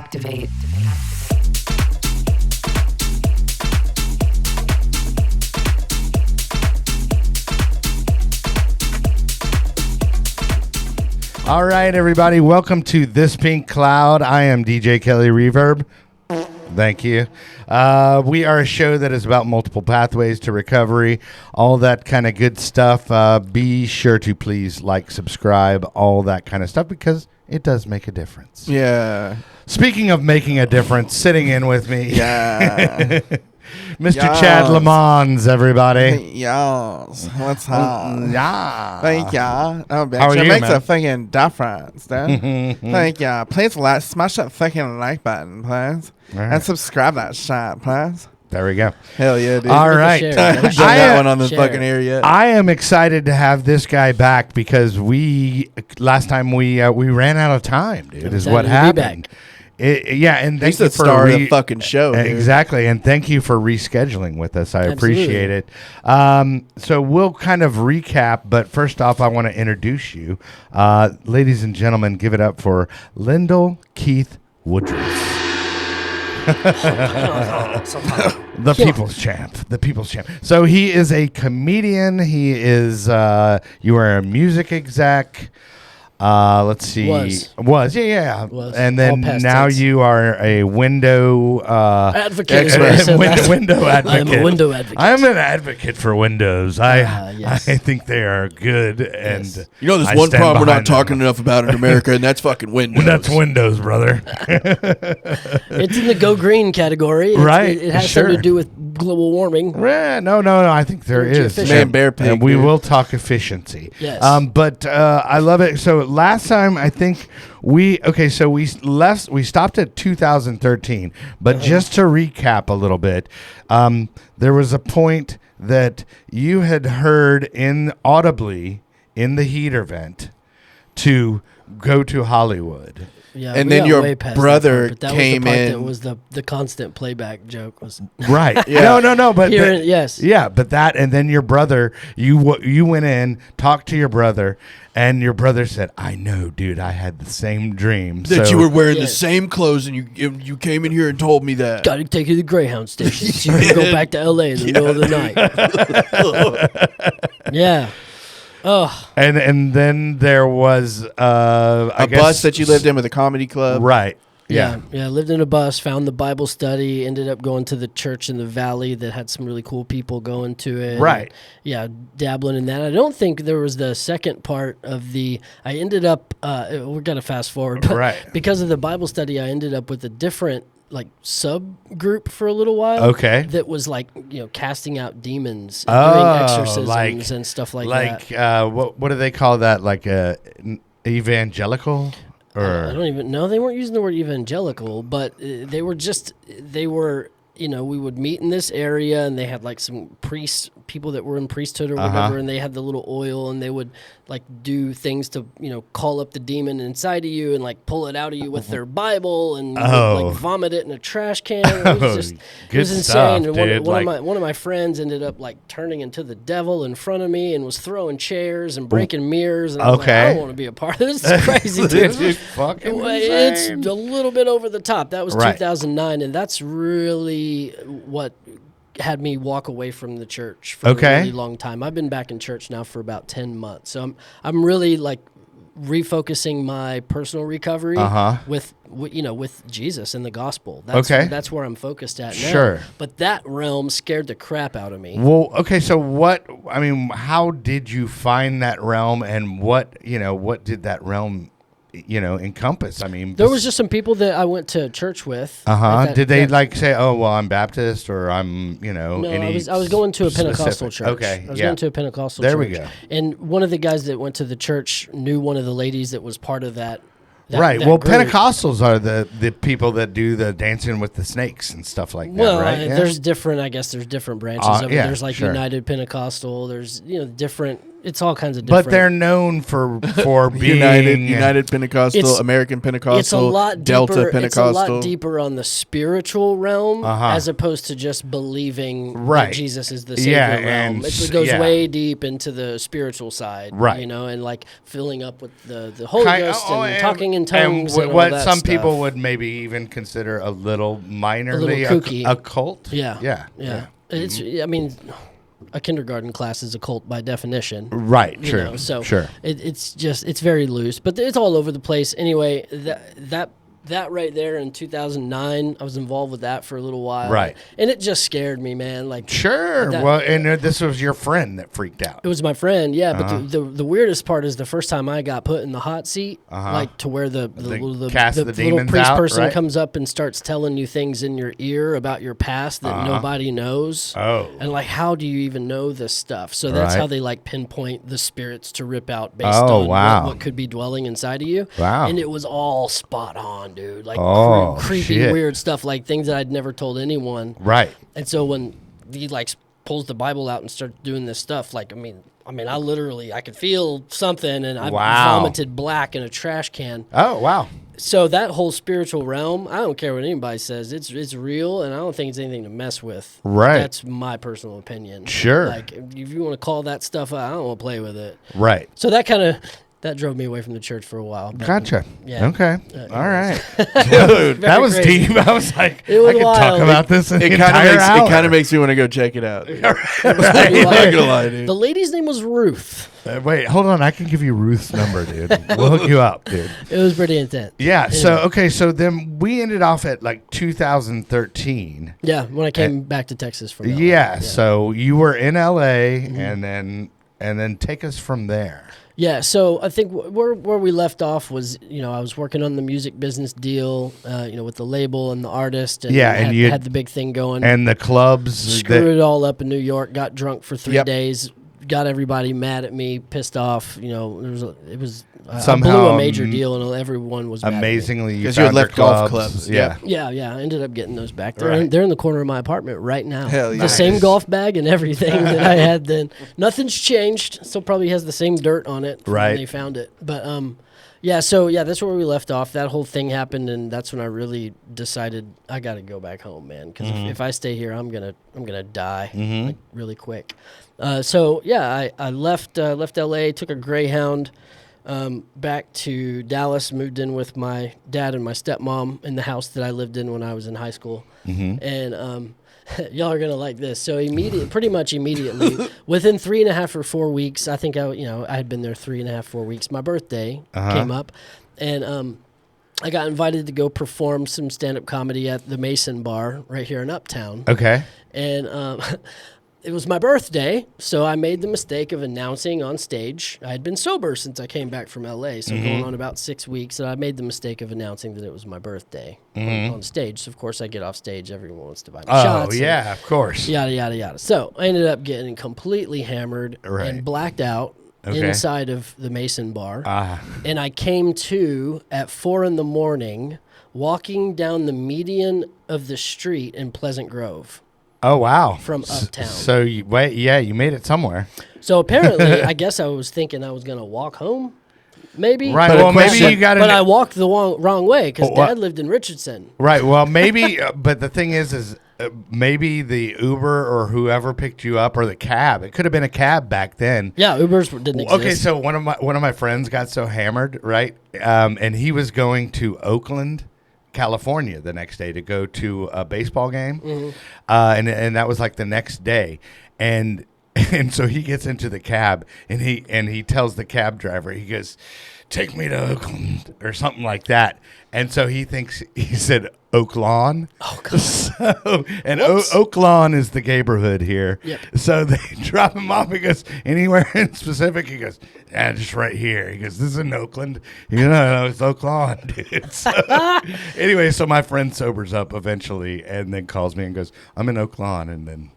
Activate. All right, everybody. Welcome to This Pink Cloud. I am DJ Kelly Reverb. Thank you. We are a show that is about multiple pathways to recovery, all that kind of good stuff. Be sure to please like, subscribe, all that kind of stuff, because it does make a difference. Yeah. Speaking of making a difference, sitting in with me, Yeah. Mr. Yes. Chad Lamons, everybody. Yes. What's up? Yeah. Thank ya. Oh, bitch. How are it you, makes man? a fucking difference, dude. Thank ya. Please smash that fucking like button, please. Right. And subscribe that shit, please. There we go. Hell yeah, dude. All right. I haven't done that one on the Share. fucking air yet. I am excited to have this guy back because last time we ran out of time, dude. Is what Excited to be happened. And thank He's you the for star of the fucking show, dude. Exactly, and thank you for rescheduling with us. I Absolutely. appreciate it. So we'll kind of recap, but first off, I want to introduce you, ladies and gentlemen. Give it up for Lyndol Keith Woodruff. The people's champ. The people's champ. So he is a comedian. He is, you are a music exec. Let's see. Was. Yeah. Was. And All then past now tense. you are a window Advocate. window advocate. I'm a window advocate. I'm an advocate for windows. Yes. I think they are good, and Yes. You know, there's I one stand problem we're not behind them. talking enough about in America, and that's fucking Windows. That's Windows, brother. It's in the go green category. Right, It has sure. something to do with global warming. No. I think there Energy is. efficient. Man, bear pig, And we dude. will talk efficiency. Yes. But I love it. So last time I think we stopped at 2013. But just to recap a little bit, there was a point that you had heard audibly in the heater vent to go to Hollywood. Yeah, And we then got your way past that brother part, but that came was the part in- That was the constant playback joke. Was Right. Yeah. No. But yes. Yeah, but that, and then your brother, you went in, talked to your brother, and your brother said, "I know, dude. I had the same dream." That So- you were wearing the Yes. same clothes, and you came in here and told me that. Got to take you to the Greyhound station so you can go back to L.A. in the middle of the night. Yeah. Oh, And then there was A bus that you lived in with a comedy club. Right. yeah. Yeah. I lived in a bus, found the Bible study, ended up going to the church in the valley that had some really cool people going to it. Right. And, yeah, dabbling in that. I don't think there was the second part of I ended up, we're going to fast forward. But Right. because of the Bible study, I ended up with a different subgroup for a little while. Okay. That was casting out demons and doing exorcisms and stuff like that. What do they call that? Like evangelical? I don't even know. They weren't using the word evangelical, but they were, we would meet in this area, and they had like some people that were in priesthood or whatever, and they had the little oil, and they would do things to, call up the demon inside of you and pull it out of you with their Bible and vomit it in a trash can. It was Good it was stuff, insane. dude. And one of my friends ended up turning into the devil in front of me and was throwing chairs and breaking mirrors. And I was like, I don't want to be a part of this. This is crazy, dude. This is fucking It's insane. a little bit over the top. That was Right. 2009, and that's really what had me walk away from the church for Okay. a really long time. I've been back in church now for about 10 months. So I'm really refocusing my personal recovery with Jesus and the gospel. That's where I'm focused at now. Sure. But that realm scared the crap out of me. Well, okay, so how did you find that realm, and what did that realm encompass? There was just some people that I went to church with. Did they say, "Oh, well, I'm Baptist," or I'm, No, I was going to a Pentecostal specific- church. Okay, I was yeah. going to a Pentecostal There church. we go. And one of the guys that went to the church knew one of the ladies that was part of that. Right. that Well, group. Pentecostals are the people that do the dancing with the snakes and stuff like that, Well, right? Yeah. there's different branches of it. Yeah, There's sure. United Pentecostal. There's, different It's all kinds of different. But they're known for being United Pentecostal, It's- American Pentecostal, it's a lot Delta deeper. Pentecostal. It's a lot deeper on the spiritual realm Uh-huh. as opposed to just believing Right. that Jesus is the Savior Yeah, realm. and It goes yeah. way deep into the spiritual side, Right. You know, and like filling up with the Holy Ghost and talking in tongues and and what all that some stuff. people would maybe even consider a little minorly kooky. a cult. Yeah, Yeah. It's. I mean, a kindergarten class is a cult by definition. Right. You True. know, so sure. it's very loose, but it's all over the place. Anyway, that right there in 2009, I was involved with that for a little while. Right. And it just scared me, man. Like, Sure. that- Well, and this was your friend that freaked out. it was my friend, yeah. Uh-huh. But the weirdest part is the first time I got put in the hot seat, like to where the cast the little demons priest out, person right? comes up and starts telling you things in your ear about your past that nobody knows. Oh. And like, how do you even know this stuff? So that's Right. how they like pinpoint the spirits to rip out based Oh, on wow. what could be dwelling inside of you. Wow. And it was all spot on, dude. Like Oh, creepy, shit. weird stuff, like things that I'd never told anyone. Right. And so when he like pulls the Bible out and starts doing this stuff, like I mean, I could feel something, and I Wow. vomited black in a trash can. Oh, wow. So that whole spiritual realm, I don't care what anybody says, it's real, and I don't think it's anything to mess with. Right. That's my personal opinion. Sure. Like if you want to call that stuff, I don't want to play with it. Right. So that drove me away from the church for a while. But Gotcha. Yeah. Okay. anyways. All right. Dude, that Very was crazy. deep. I was like, It was I could talk wild. about this in the It entire hour. kind of makes me want to go check it out. It I'm was not gonna lie, dude. The lady's name was Ruth. Wait, hold on. I can give you Ruth's number, dude. We'll hook you up, dude. It was pretty intense. Yeah. So, Anyway. okay. So then we ended off at like 2013. Yeah, when I came back to Texas from LA. Yeah. So you were in LA, and then take us from there. Yeah, so I think where we left off was, I was working on the music business deal, with the label and the artist, and Yeah, and had the big thing going. And the clubs. Screwed it all up in New York. Got drunk for 3 Yep. days. Got everybody mad at me, pissed off. I blew Somehow, a major deal, and everyone was mad at me. Amazingly, you 'Cause you had found your left golf clubs. Yeah. Yeah, I ended up getting those back. Right. They're in the corner of my apartment right now. Hell The yeah. same Nice. golf bag and everything that I had then. Nothing's changed. Still probably has the same dirt on it from Right. when they found it. But that's where we left off. That whole thing happened, and that's when I really decided I got to go back home, man. Because if I stay here, I'm gonna die like, really quick. I left LA, took a Greyhound. Back to Dallas, moved in with my dad and my stepmom in the house that I lived in when I was in high school. And y'all are gonna like this. So pretty much immediately, within 3.5 or 4 weeks, I think I had been there 3.5, 4 weeks. My birthday came up, and I got invited to go perform some stand-up comedy at the Mason Bar right here in Uptown. Okay. And it was my birthday, so I made the mistake of announcing on stage. I had been sober since I came back from LA, so going on about 6 weeks, and I made the mistake of announcing that it was my birthday on stage. So, of course, I get off stage. Everyone wants to buy me shots. Oh, yeah, of course. Yada, yada, yada. So I ended up getting completely hammered Right. and blacked out Okay. inside of the Mason Bar. Ah. And I came to at 4 a.m, walking down the median of the street in Pleasant Grove. Oh, wow. From Uptown. So, you made it somewhere. So apparently, I guess I was thinking I was going to walk home, maybe. Right. But a Well, maybe question- you got to. But I walked the wrong way because What? Dad lived in Richardson. Right. Well, maybe. But the thing is maybe the Uber or whoever picked you up or the cab. It could have been a cab back then. Yeah, Ubers didn't exist. Okay, so one of my friends got so hammered, right? And he was going to Oakland, California the next day to go to a baseball game, and that was like the next day, and so he gets into the cab and he tells the cab driver, he goes, "Take me to Oakland" or something like that, and so he said Oaklawn. Oh, God. So, and Oaklawn is the neighborhood here. Yep. So they drop him off. He goes, "Anywhere in specific?" He goes, "Yeah, just right here." He goes, "This is in Oakland." No, it's Oaklawn, dude. So, anyway, so my friend sobers up eventually and then calls me and goes, "I'm in Oaklawn," and then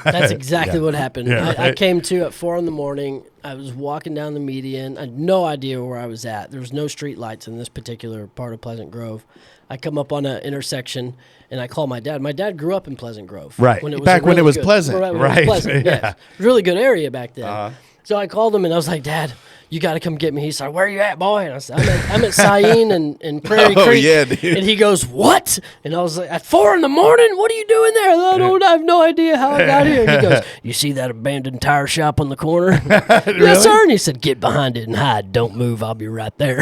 That's exactly Yeah. what happened. Yeah, I right. came to at 4 a.m, I was walking down the median. I had no idea where I was at. There was no street lights in this particular part of Pleasant Grove. I come up on an intersection, and I call my dad. My dad grew up in Pleasant Grove. Right. When it was Back when it was pleasant. Right. When Right, it was pleasant, yeah. yes. It was a really good area back then. So I called him, and I was like, Dad, you got to come get me. He's like, where are you at, boy? And I said, I'm at Cyene and Prairie Oh, Creek. yeah, dude. And he goes, what? And I was like, at 4 a.m? What are you doing there? I have no idea how I got here. And he goes, you see that abandoned tire shop on the corner? Yes, sir. And he said, get behind it and hide. Don't move. I'll be right there.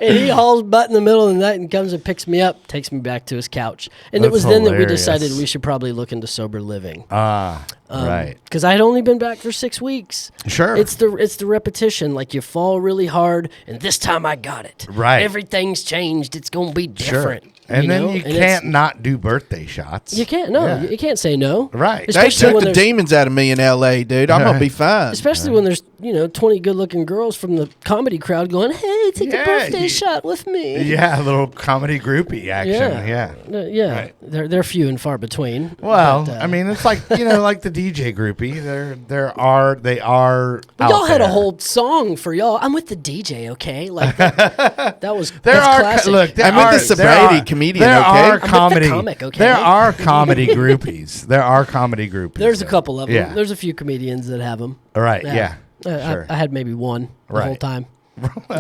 And he hauls butt in the middle of the night and comes and picks me up, takes me back to his couch. And it That's was then that we hilarious. decided we should probably look into sober living. Right. Because I had only been back for 6 weeks. Sure. It's the repetition. Like you fall really hard, and this time I got it. Right. Everything's changed. It's gonna be Sure. different. And then know? you And can't not do birthday shots. You can't. No, Yeah. you can't say no. Right. They Especially took when the there's demons out of me in L.A., dude. I'm gonna be fine. especially when there's 20 good-looking girls from the comedy crowd going, "Hey, take Yeah, a birthday shot with me." Yeah, a little comedy groupie action. Yeah. Yeah. Right. They're few and far between. Well, but, I mean, it's like like the DJ groupie. They are. but y'all out had a there. whole song for y'all. I'm with the DJ, okay? Like that was There that's are classic. look. There I'm with are, the sobriety comedian, There okay? are I'm with the comedy. comic, okay? There are comedy groupies. There are comedy groupies. There's a couple of them. Yeah. There's a few comedians that have them. All right. Yeah. Sure. I had maybe one the whole Right. time.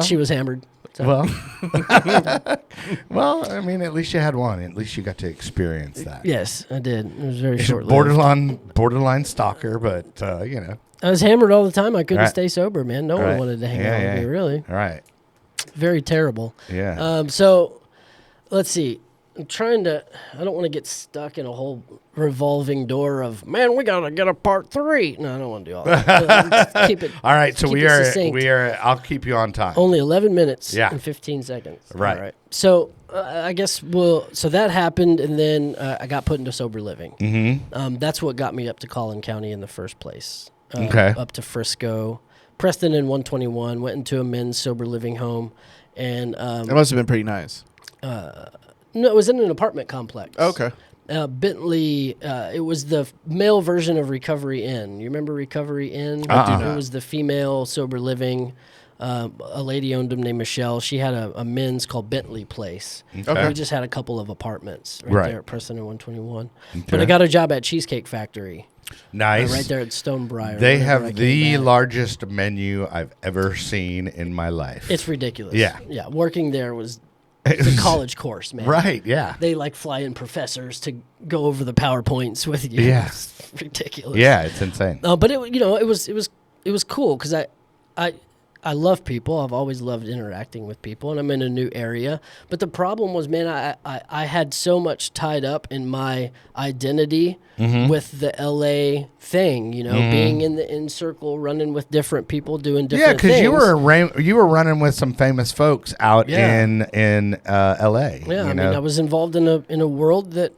She was hammered. So. Well, well, I mean, at least you had one. At least you got to experience that. Yes, I did. It was very It's short. borderline stalker, but I was hammered all the time. I couldn't Right. stay sober, man. No one Right. wanted to hang Yeah, out yeah. with me, really. All right. Very terrible. Yeah. So, let's see. I'm trying to. I don't want to get stuck in a whole revolving door of man. We gotta get a part 3. No, I don't want to do all that. Just keep it. All right. So keep we it are. succinct. We are. I'll keep you on time. Only 11 minutes Yeah. and 15 seconds. Right. All right. So I guess so that happened, and then I got put into sober living. Mm-hmm. That's what got me up to Collin County in the first place. Okay. Up to Frisco. Preston in 121, went into a men's sober living home. And That must have been pretty nice. no, it was in an apartment complex. Okay. Bentley, it was the male version of Recovery Inn. You remember Recovery Inn? I do It was the female sober living. A lady owned them named Michelle. She had a men's called Bentley Place. Okay. We just had a couple of apartments Right. there at Preston and 121. But I got a job at Cheesecake Factory Nice. right there at Stonebriar. They whenever I have came the back. largest menu I've ever seen in my life. It's ridiculous. Yeah. Yeah. Working there was it's a college course, man. Right. Yeah. They like fly in professors to go over the PowerPoints with you. Yeah. It's ridiculous. Yeah. It's insane. But it was cool because I love people. I've always loved interacting with people, and I'm in a new area. But the problem was, man, I had so much tied up in my identity with the LA thing, being in the in circle, running with different people, doing different Yeah, because things. you were running with some famous folks out Yeah. in L.A. Yeah, you I know? mean, I was involved in a world that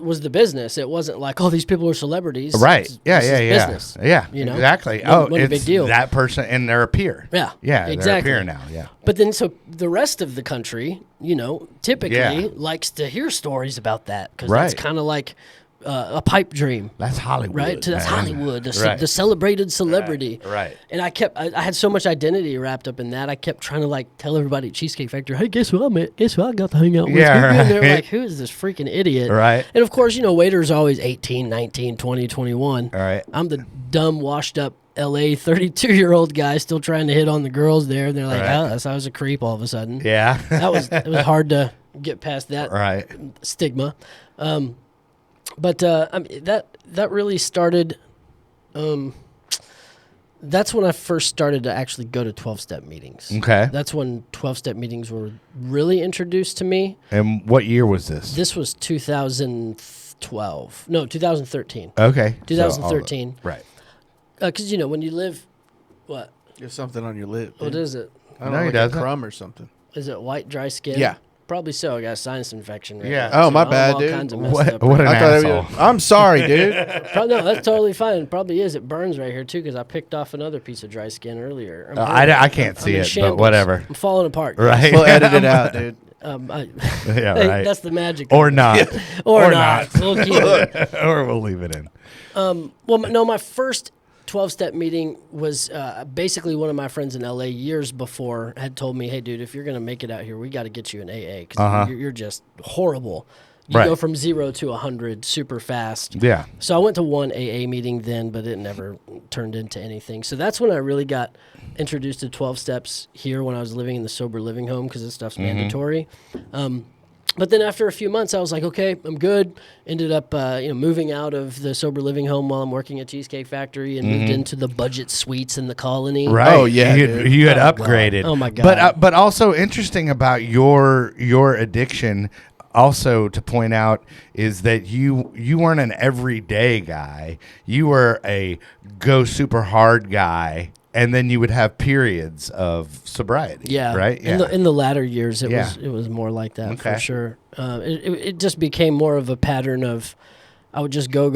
was the business. It wasn't like, oh, these people are celebrities. Right. This Yeah. is Yeah. Yeah. business. Yeah. you know? Exactly. Wasn't a It's big deal. that person, and they're a peer. Yeah. Yeah. Exactly. They're a peer now. Yeah. But then, so the rest of the country, typically Yeah. likes to hear stories about that because Right. that's kind of like a pipe dream, That's Hollywood. right? That's man. Hollywood, Right. the celebrated celebrity. Right. And I had so much identity wrapped up in that. I kept trying to like tell everybody at Cheesecake Factory, hey, guess who I met? Guess who I got to hang out with? Yeah, And they're right. like, who is this freaking idiot? Right. And of course, waiters are always 18, 19, 20, 21. All right. I'm the dumb, washed up LA 32-year-old guy still trying to hit on the girls there. And they're like, Right. oh, that's I was a creep all of a sudden. Yeah. It was hard to get past that Right. stigma. But I mean, that really started. That's when I first started to actually go to 12-step meetings. Okay. That's when 12-step meetings were really introduced to me. And what year was this? This was 2012. No, 2013. Okay. 2013. Right. Because when you live, what? There's something on your lip. What dude. is it? I don't No, know, he like a doesn't. crumb or something. Is it white dry skin? Yeah. Probably so. I got a sinus infection right Yeah. now, Oh, too. my I'm bad, all dude. kinds of messed What? up. What an I thought asshole. I'm sorry, dude. No, that's totally fine. It probably is. It burns right here, too, because I picked off another piece of dry skin earlier. I can't see in it, shambles. but whatever. I'm falling apart. Right. We'll edit it out, dude. Yeah. Hey, Right. that's the magic. Or of it. not. Or not. We'll keep it. Or we'll leave it in. Well, no, my first 12-step meeting was basically one of my friends in LA years before had told me, hey, dude, if you're going to make it out here, we got to get you an AA because you're just horrible. You Right. go from 0 to 100 super fast. Yeah. So I went to one AA meeting then, but it never turned into anything. So that's when I really got introduced to 12 steps here when I was living in the sober living home because this stuff's mandatory. But then after a few months, I was like, okay, I'm good. Ended up moving out of the sober living home while I'm working at Cheesecake Factory and moved into the budget suites in the Colony. Right. Oh, yeah, You had Oh, upgraded. God. Oh, my God. But also interesting about your addiction, also to point out, is that you weren't an everyday guy. You were a go super hard guy, and then you would have periods of sobriety. Yeah. Right. Yeah. In the latter years, it Yeah. was more like that Okay. for sure. It just became more of a pattern of I would just go,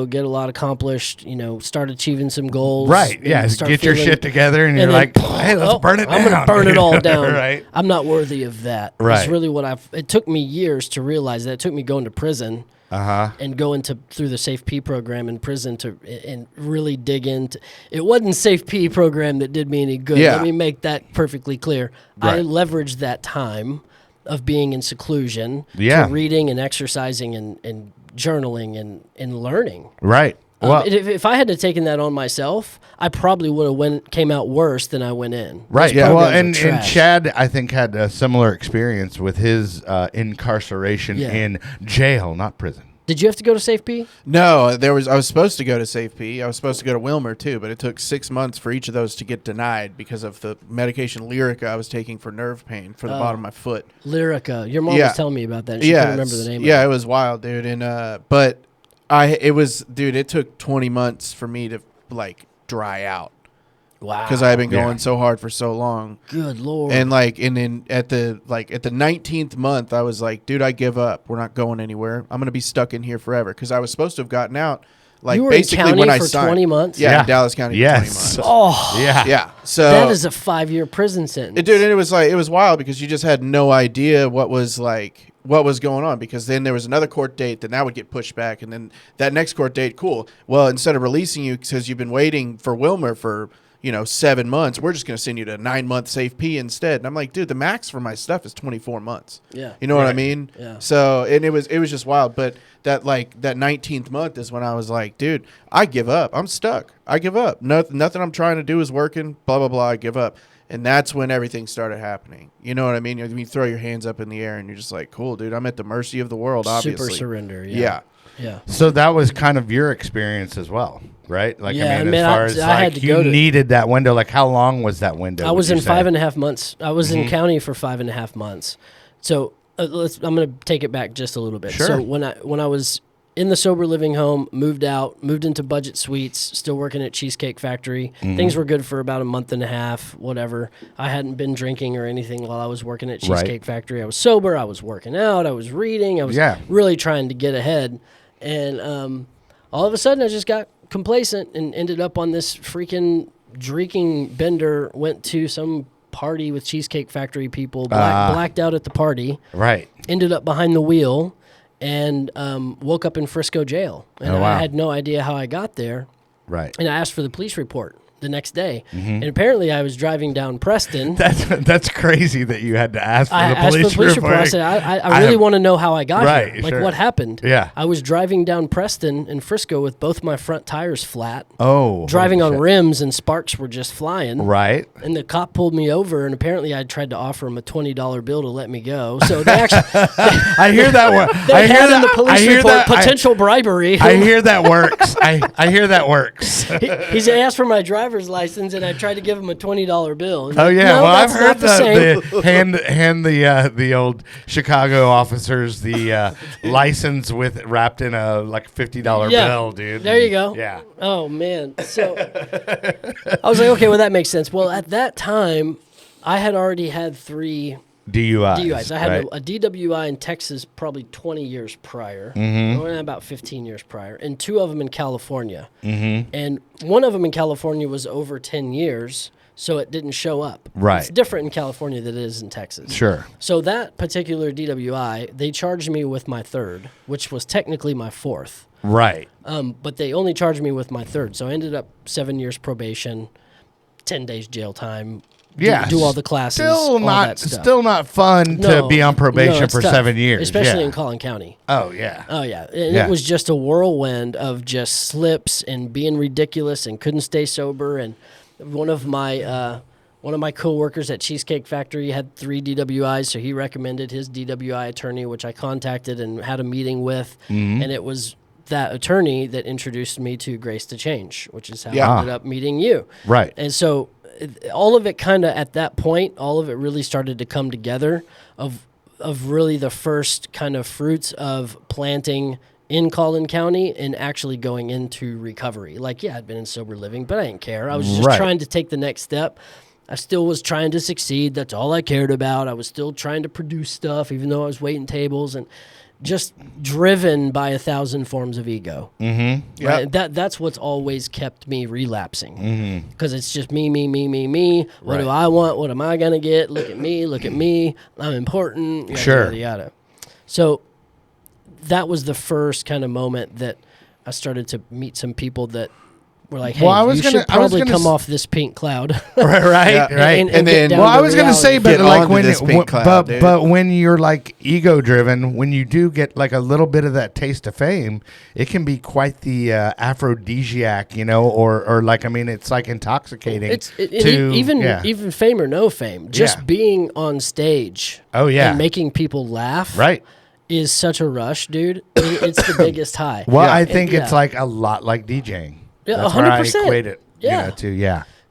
get a lot accomplished, start achieving some goals. Right. and Yeah. start Get your feeling- shit together, and you're then, like, hey, let's burn it down. I'm going to burn it all down. Right. I'm not worthy of that. Right. It's really what it took me years to realize that. It took me going to prison and going through the Safe P program in prison and really dig into. It wasn't Safe P program that did me any good. Yeah. Let me make that perfectly clear. I Right. leveraged that time of being in seclusion Yeah. to reading and exercising and journaling and learning. Right. Well, If I had to taken that on myself, I probably would have came out worse than I went in. right. Those Yeah. Well, programs are and trash. Chad, I think, had a similar experience with his incarceration Yeah. in jail, not prison. Did you have to go to Safe P? No, I was supposed to go to Safe P. I was supposed to go to Wilmer too, but it took 6 months for each of those to get denied because of the medication Lyrica I was taking for nerve pain for the bottom of my foot. Lyrica. Your mom Yeah. was telling me about that. And she couldn't remember the name yeah, of it was wild, dude. And it took 20 months for me to dry out it. Wow. because I had been Yeah. going so hard for so long. Good Lord. And then at the 19th month, I was like, dude, I give up. We're not going anywhere. I'm gonna be stuck in here forever because I was supposed to have gotten out. You were basically in county when I for signed. 20 months? Yeah, Yeah. in Dallas County. Yes. For 20 months. Oh, Yeah. Yeah. So that is a 5-year prison sentence. dude, and it was wild because you just had no idea what was going on, because then there was another court date, then that would get pushed back, and then that next court date, cool. Well, instead of releasing you because you've been waiting for Wilmer for 7 months, we're just going to send you to 9-month Safe P instead. And I'm like, dude, the max for my stuff is 24 months. Yeah. You know what I Right. mean? Yeah. So, and it was just wild. But that 19th month is when I was like, dude, I give up. I'm stuck. I give up. Nothing I'm trying to do is working. Blah, blah, blah. I give up. And that's when everything started happening. You know what I mean? You throw your hands up in the air and you're just like, cool, dude, I'm at the mercy of the world, obviously. Super surrender. Yeah. Yeah. So that was kind of your experience as well, right? Like, Yeah, I mean, man, as far as I had like to you go to- needed that window, like how long was that window? I was would in you say? 5.5 months. I was in county for 5.5 months. So I'm going to take it back just a little bit. Sure. So when I was in the sober living home, moved into budget suites, still working at Cheesecake Factory. Things were good for about a month and a half, whatever. I hadn't been drinking or anything while I was working at Cheesecake Factory. I was sober. I was working out. I was reading. I was really trying to get ahead. And all of a sudden, I just got complacent and ended up on this freaking drinking bender. Went to some party with Cheesecake Factory people, blacked out at the party. Right. Ended up behind the wheel and woke up in Frisco jail. And Oh, wow. I had no idea how I got there. Right. And I asked for the police report the next day. And apparently I was driving down Preston. That's crazy that you had to ask for I the asked police for the police report. I said, I really want to know how I got Right, here. Like, sure. what happened? Yeah. I was driving down Preston in Frisco with both my front tires flat, Oh, driving holy on shit. rims, and sparks were just flying. Right. And the cop pulled me over, and apparently I tried to offer him a $20 bill to let me go. So they actually I hear that one. they had in the police report potential bribery. I hear that works. I hear that works. He asked for my driver's license, and I tried to give him a $20 bill. He's Oh like, yeah, "No, well I've that's heard not the same." the hand the old Chicago officers the license with wrapped in a like $50 Yeah. bill, dude. There you go. Yeah. Oh man. So I was like, okay, well that makes sense. Well, at that time, I had already had 3 DUIs. I had right? a DWI in Texas probably 20 years prior, or about 15 years prior, and 2 of them in California. And one of them in California was over 10 years. so it didn't show up. Right. It's different in California than it is in Texas. Sure. So that particular DWI, they charged me with my third, which was technically my fourth. Right. But they only charged me with my third. So I ended up 7 years probation, 10 days jail time. Do all the classes. All that stuff. Still not fun to be on probation for tough, 7 years. especially in Collin County. Oh yeah. Oh yeah, and it was just a whirlwind of just slips and being ridiculous and couldn't stay sober. And one of my coworkers at Cheesecake Factory had 3 DWIs, so he recommended his DWI attorney, which I contacted and had a meeting with, and it was that attorney that introduced me to Grace to Change, which is how I ended up meeting you. Right. And so all of it kind of at that point, all of it really started to come together of really the first kind of fruits of planting in Collin County and actually going into recovery. Like, yeah, I'd been in sober living, but I didn't care. I was just trying to take the next step. I still was trying to succeed. That's all I cared about. I was still trying to produce stuff, even though I was waiting tables and just driven by 1,000 forms of ego. Mm-hmm. Right? That's what's always kept me relapsing. Because it's just me. What do I want? What am I going to get? Look at me. I'm important. Yada, yada. So that was the first kind of moment that I started to meet some people that were like, hey, you should probably come off this pink cloud. right. And then, I was going to say, but like when you're like ego driven, when you do get like a little bit of that taste of fame, it can be quite the aphrodisiac, or like, I mean, it's like intoxicating. Even fame or no fame, just being on stage. Oh yeah, and making people laugh. Right. Is such a rush, dude. It's the biggest high. Well, I think it's like a lot like DJing. Yeah, that's 100%. where I equate it,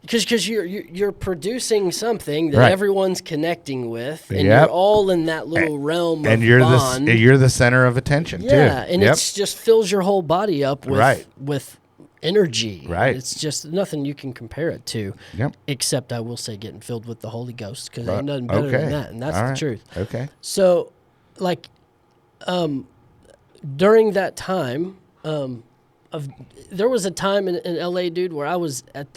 Because you're producing something that everyone's connecting with, and you're all in that little realm and of you're bond. You're the center of attention too. Yeah, and it's just fills your whole body up with energy. Right. It's just nothing you can compare it to. Yep. Except I will say getting filled with the Holy Ghost, because ain't nothing better than that, and that's the truth. Okay. So, like, during that time, there was a time in LA, dude, where I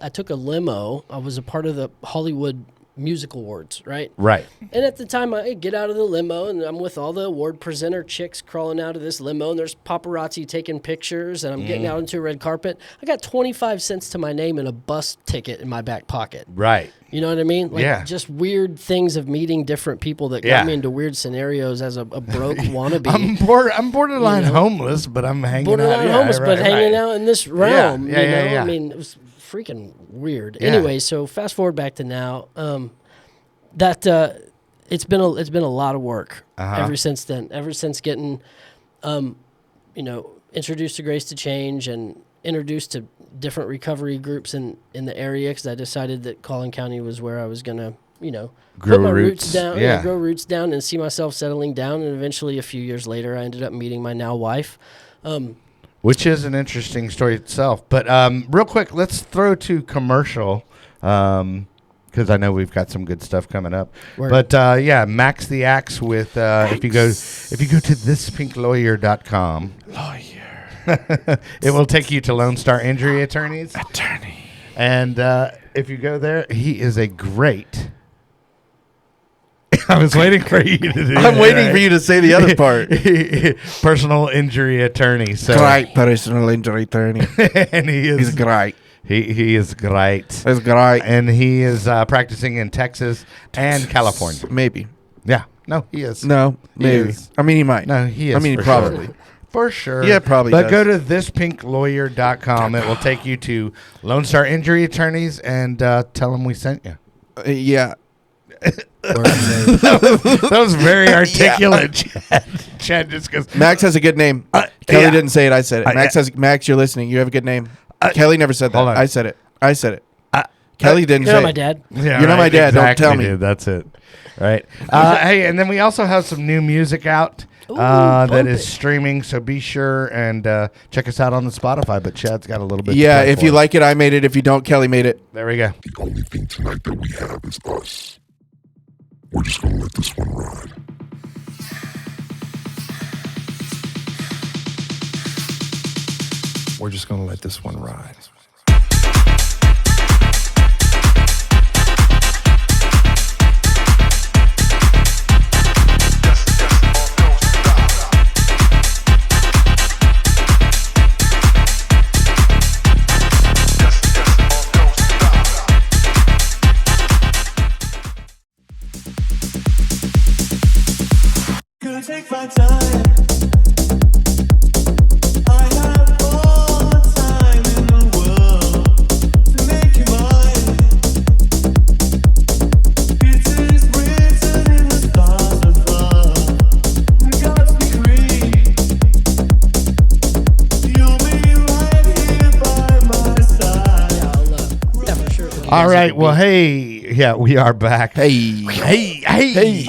took a limo. I was a part of the Hollywood Music Awards, right? Right. And at the time, I get out of the limo, and I'm with all the award presenter chicks crawling out of this limo, and there's paparazzi taking pictures, and I'm getting out into a red carpet. I got 25 cents to my name and a bus ticket in my back pocket. Right. You know what I mean? Like, just weird things of meeting different people that got me into weird scenarios as a broke wannabe. I'm borderline homeless, but I'm hanging out. Borderline homeless, but hanging out in this realm. Yeah. I mean, it was freaking weird. Yeah. Anyway, so fast forward back to now. It's been a lot of work ever since then. Ever since getting, introduced to Grace to Change and introduced to different recovery groups in the area, because I decided that Collin County was where I was gonna, put my roots down, grow roots down, and see myself settling down. And eventually, a few years later, I ended up meeting my now wife. Which is an interesting story itself. But real quick, let's throw to commercial, because I know we've got some good stuff coming up. Word. But Max the Axe with if you go to thispinklawyer.com, it will take you to Lone Star Injury Attorneys. And if you go there, he is a great. I was waiting for you to do I'm waiting for you to say the other part. Personal injury attorney. So. Great personal injury attorney. And he's great. He is great. He's great. And he is practicing in Texas and California. Maybe. Yeah. No, he is. No, maybe. I mean, he might. No, he is. I mean, probably. Sure. For sure. Yeah, probably. But go to thispinklawyer.com. It will take you to Lone Star Injury Attorneys and tell them we sent you. Yeah. that was very articulate, Chad. Just because Max has a good name. Kelly didn't say it. I said it. Max, you're listening. You have a good name. Kelly never said that. I said it. Kelly didn't say it. You're not my dad. Yeah, you're not my dad. Exactly, don't tell me. Dude, that's it. Right. Hey, and then we also have some new music out that is streaming. So be sure and check us out on the Spotify. But Chad's got a little bit. Yeah, if you like it, I made it. If you don't, Kelly made it. There we go. The only thing tonight that we have is us. We're just gonna let this one ride. We're just gonna let this one ride. take my time. I have all the time in the world to make you mine. It is written in the stars above. The gods decree you'll be right here by my side. Yeah, I'll, yeah, for sure. All right. Well, hey, yeah, we are back. Hey.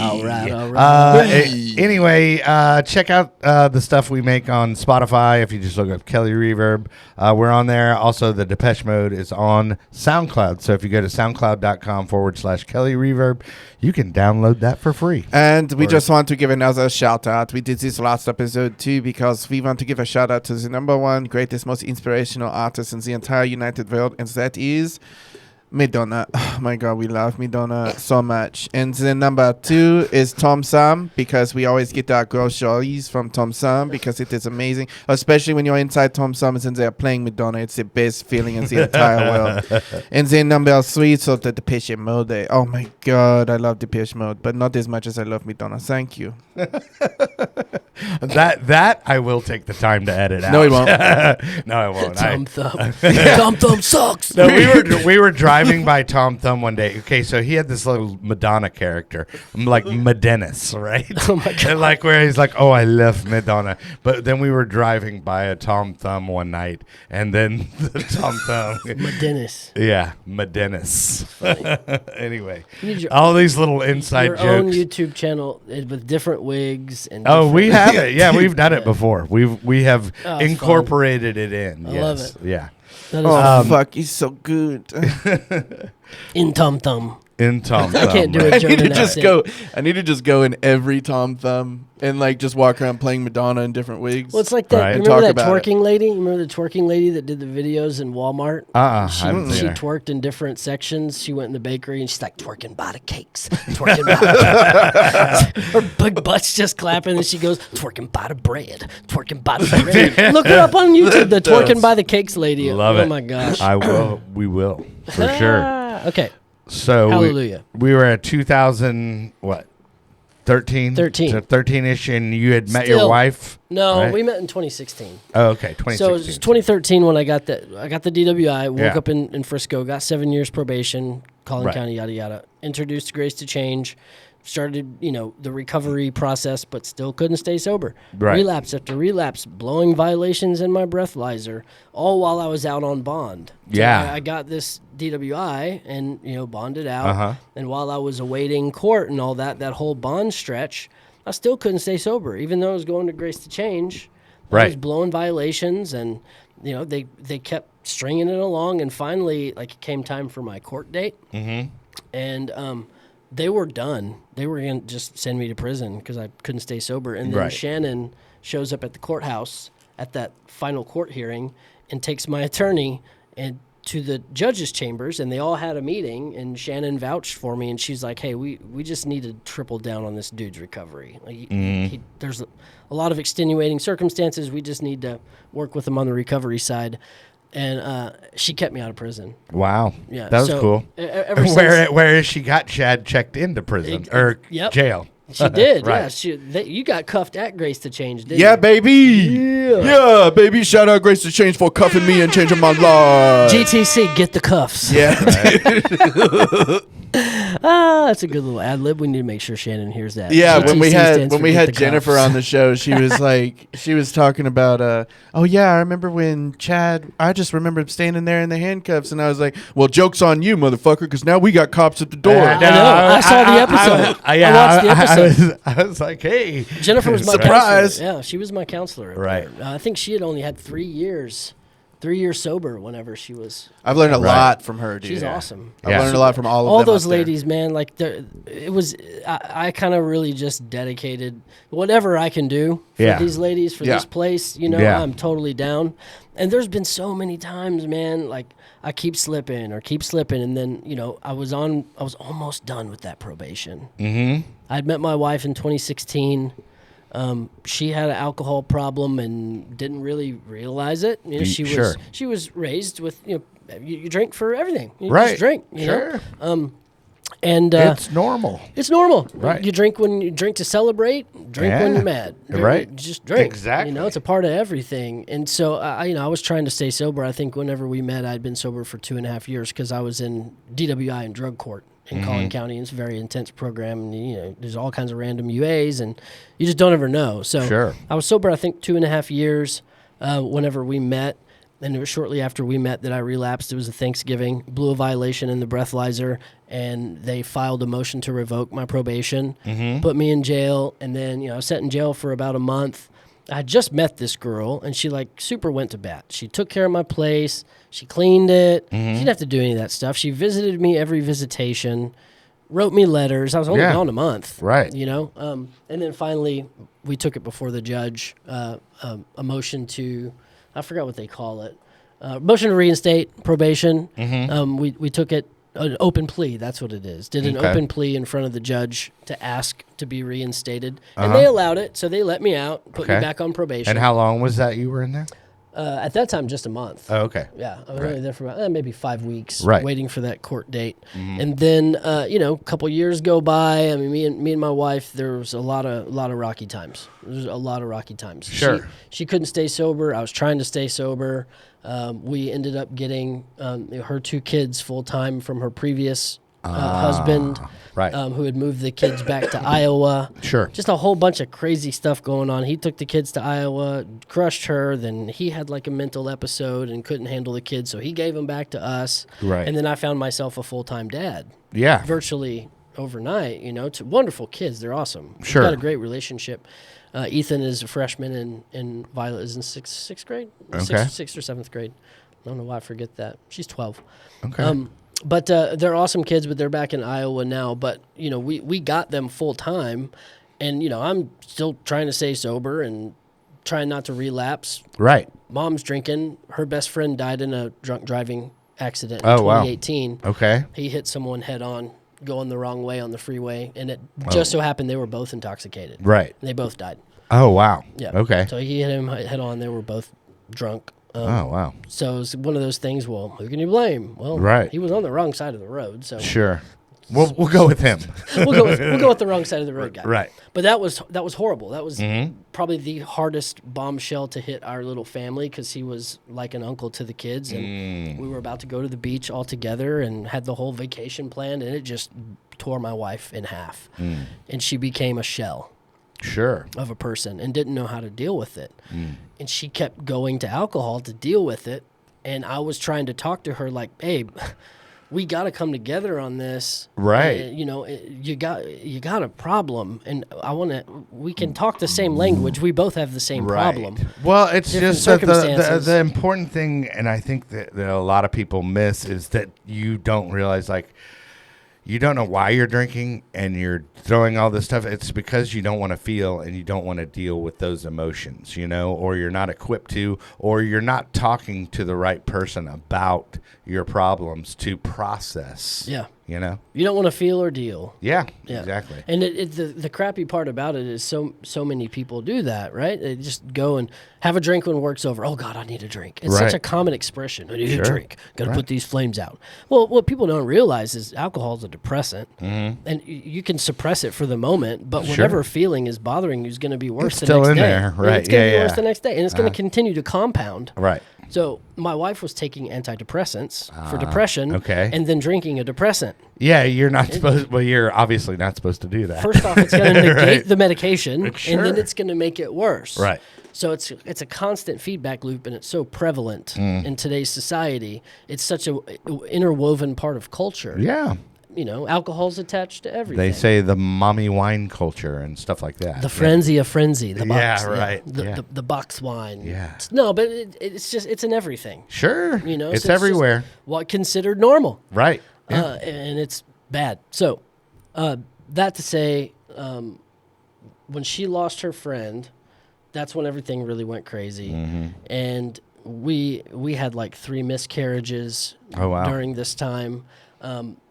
All right. Anyway, check out the stuff we make on Spotify. If you just look up Kelly Reverb, we're on there. Also, the Depeche Mode is on SoundCloud. So if you go to soundcloud.com/Kelly Reverb, you can download that for free. And we just want to give another shout out. We did this last episode too because we want to give a shout out to the number one greatest, most inspirational artist in the entire United world, and that is Madonna. Oh my God, we love Madonna so much. And then number two is Tom Thumb, because we always get our groceries from Tom Thumb because it is amazing, especially when you're inside Tom Thumb's and they're playing Madonna. It's the best feeling in the entire world. And then number three, so the Depeche Mode. Oh my God, I love Depeche Mode, but not as much as I love Madonna. Thank you. That I will take the time to edit out. No, he won't. No, I won't. Tom Thumb. Tom Thumb sucks. No, we were driving by Tom Thumb one day. Okay, so he had this little Madonna character, like Madenis, right? Oh my God. And like where he's like, "Oh, I love Madonna," but then we were driving by a Tom Thumb one night, and then the Tom Thumb, Madenis. yeah, Madenis. Anyway, You need your- all these little inside Your own jokes. YouTube channel with different wigs and. Oh, we different- have it. Yeah, we've done it before. We have Oh, it's incorporated it in. I yes. love it. Yeah. That is Oh, fuck, he's so good. in Tom Thumb. In Tom Thumb. I can't do right? it. I need to German just accent. go. I need to just go in every Tom Thumb and like just walk around playing Madonna in different wigs. Well, it's like that. Right. Remember Talk that about it. twerking lady? Remember the twerking lady that did the videos in Walmart? I She haven't. twerked in different sections. She went in the bakery and she's like twerking by the cakes, twerking by the cakes. Her big butt's just clapping, and she goes twerking by the bread, twerking by the bread. Look her up on YouTube, the twerking by the cakes lady. Love oh it. my gosh. I will. We will for sure. Okay. So Hallelujah. we were at 2000 what? 13? 13. So 13ish, and you had met Still. your wife? No, right? we met in 2016. Oh, okay, 2016. So it was 2013 when I got the DWI. Woke Yeah. up in Frisco, got 7 years probation, Collin Right. County, yada yada. Introduced Grace to Change, started the recovery process, but still couldn't stay sober. Right. Relapse after relapse, blowing violations in my breathalyzer, all while I was out on bond. So Yeah. I got this DWI and bonded out, Uh-huh. and while I was awaiting court and all that whole bond stretch, I still couldn't stay sober, even though I was going to Grace to Change. I was Right. blowing violations, and they kept stringing it along, and finally, like, it came time for my court date, and they were done. They were gonna just send me to prison because I couldn't stay sober. And then Right. Shannon shows up at the courthouse at that final court hearing and takes my attorney and to the judge's chambers, and they all had a meeting, and Shannon vouched for me, and she's like, "Hey, we just need to triple down on this dude's recovery. Like, there's a lot of extenuating circumstances. We just need to work with him on the recovery side." And she kept me out of prison. Wow. Yeah, That was so, cool. ever since- Where she got Chad checked into prison or Yep. jail. She did, Right. yeah. You got cuffed at Grace to Change, didn't Yeah, you? baby. Yeah, baby. Shout out Grace to Change for cuffing me and changing my life. GTC, get the cuffs. Yeah. That's a good little ad lib. We need to make sure Shannon hears that. Yeah, GTC when we stands for had get the Jennifer cuffs. on the show, she was like, she was talking about, oh yeah, I remember when Chad, I just remember him standing there in the handcuffs, and I was like, well, joke's on you, motherfucker, because now we got cops at the door. I know. I saw the episode. I watched the episode. I was like, hey. Jennifer was my Surprise. counselor. Yeah, she was my counselor. up Right. there. I think she had only had 3 years sober whenever she was. I've learned a Right. lot from her, dude. She's awesome. I've Yeah. learned a lot from all of All them those up there. ladies, man, like it was. I kind of really just dedicated whatever I can do for Yeah. these ladies, for Yeah. this place. Yeah. I'm totally down. And there's been so many times, man, like I keep slipping, and then I was almost done with that probation. Mm-hmm. I'd met my wife in 2016. She had an alcohol problem and didn't really realize it. Sure. She was raised with you drink for everything. You Right. just drink. Sure. And It's normal. it's normal. Right. You drink when you drink to celebrate. Drink when Yeah. you're mad. Right. Just drink. Exactly. It's a part of everything. And so, I was trying to stay sober. I think whenever we met, I'd been sober for 2.5 years because I was in DWI and drug court in Collin County. It's a very intense program. And, there's all kinds of random UAs, and you just don't ever know. So Sure. I was sober, I think, 2.5 years whenever we met. And it was shortly after we met that I relapsed. It was a Thanksgiving, blew a violation in the breathalyzer, and they filed a motion to revoke my probation, put me in jail, and then I was set in jail for about a month. I had just met this girl, and she super went to bat. She took care of my place. She cleaned it. She didn't have to do any of that stuff. She visited me every visitation, wrote me letters. I was only gone a month, Right. And then finally we took it before the judge, a motion to, I forgot what they call it, motion to reinstate probation. We took it, an open plea, that's what it is. Did an Okay. open plea in front of the judge to ask to be reinstated. And they allowed it, so they let me out, put me Okay. back on probation. And how long was that you were in there? At that time, just a month. Oh, okay. Yeah, I was only there for about maybe 5 weeks, Right. waiting for that court date. And then, a couple years go by. I mean, me and my wife, there was a lot of rocky times. There's a lot of rocky times. Sure. She couldn't stay sober. I was trying to stay sober. We ended up getting her 2 kids full time from her previous husband, right. who had moved the kids back to Iowa. Sure. Just a whole bunch of crazy stuff going on. He took the kids to Iowa, crushed her. Then he had like a mental episode and couldn't handle the kids, so he gave them back to us. Right. And then I found myself a full-time dad. Yeah. Virtually overnight, to wonderful kids. They're awesome. Sure. We've got a great relationship. Ethan is a freshman and Violet is in sixth grade. Okay. Sixth or seventh grade. I don't know why I forget that. She's 12. Okay. But they're awesome kids, but they're back in Iowa now. But, we got them full time. And, I'm still trying to stay sober and trying not to relapse. Right. Mom's drinking. Her best friend died in a drunk driving accident in Oh, wow. 2018. Okay. He hit someone head on, going the wrong way on the freeway. And it just so happened they were both intoxicated. Right. And they both died. Oh, wow. Yeah. Okay. So he hit him head on. They were both drunk. Oh, wow. So it's one of those things. Well, who can you blame? Well, Right. he was on the wrong side of the road. So Sure. We'll go with him. we'll go with the wrong side of the road guy. Right. But that was horrible. That was probably the hardest bombshell to hit our little family because he was like an uncle to the kids, and we were about to go to the beach all together and had the whole vacation planned, and it just tore my wife in half, and she became a shell Sure. of a person and didn't know how to deal with it. And she kept going to alcohol to deal with it. And I was trying to talk to her like, babe, we got to come together on this. Right. You got a problem. And we can talk the same language. We both have the same problem. Well, it's Different just that circumstances. the important thing, and I think that a lot of people miss, is that you don't realize, like, you don't know why you're drinking and you're throwing all this stuff. It's because you don't want to feel and you don't want to deal with those emotions, or you're not equipped to, or you're not talking to the right person about your problems to process. Yeah. You don't want to feel or deal. Yeah, Yeah. exactly. And the crappy part about it is so many people do that, right? They just go and have a drink when work's over. Oh, God, I need a drink. It's such Right. a common expression. I need Sure. a drink. Got to Right. put these flames out. Well, what people don't realize is alcohol is a depressant. And you can suppress it for the moment, but Sure. whatever feeling is bothering you is going to be worse It's the still next in day. there, And right. It's going to Yeah, be worse yeah. the next day. And it's going to continue to compound. Right. So my wife was taking antidepressants for depression okay. and then drinking a depressant. Yeah, you're not supposed. Well, you're obviously not supposed to do that. First off, it's going to negate Right. the medication, Sure. and then it's going to make it worse. Right. So it's a constant feedback loop, and it's so prevalent Mm. in today's society. It's such a interwoven part of culture. Yeah. Alcohol's attached to everything. They say the mommy wine culture and stuff like that. the frenzy of frenzy, the box, Yeah, right. the, Yeah. the box wine. Yeah. No, but it's in everything. Sure. It's It's just everywhere. what considered normal. Right. Yeah. And it's bad. So, that to say, when she lost her friend, that's when everything really went crazy. Mm-hmm. And we had like 3 miscarriages Oh, wow. during this time.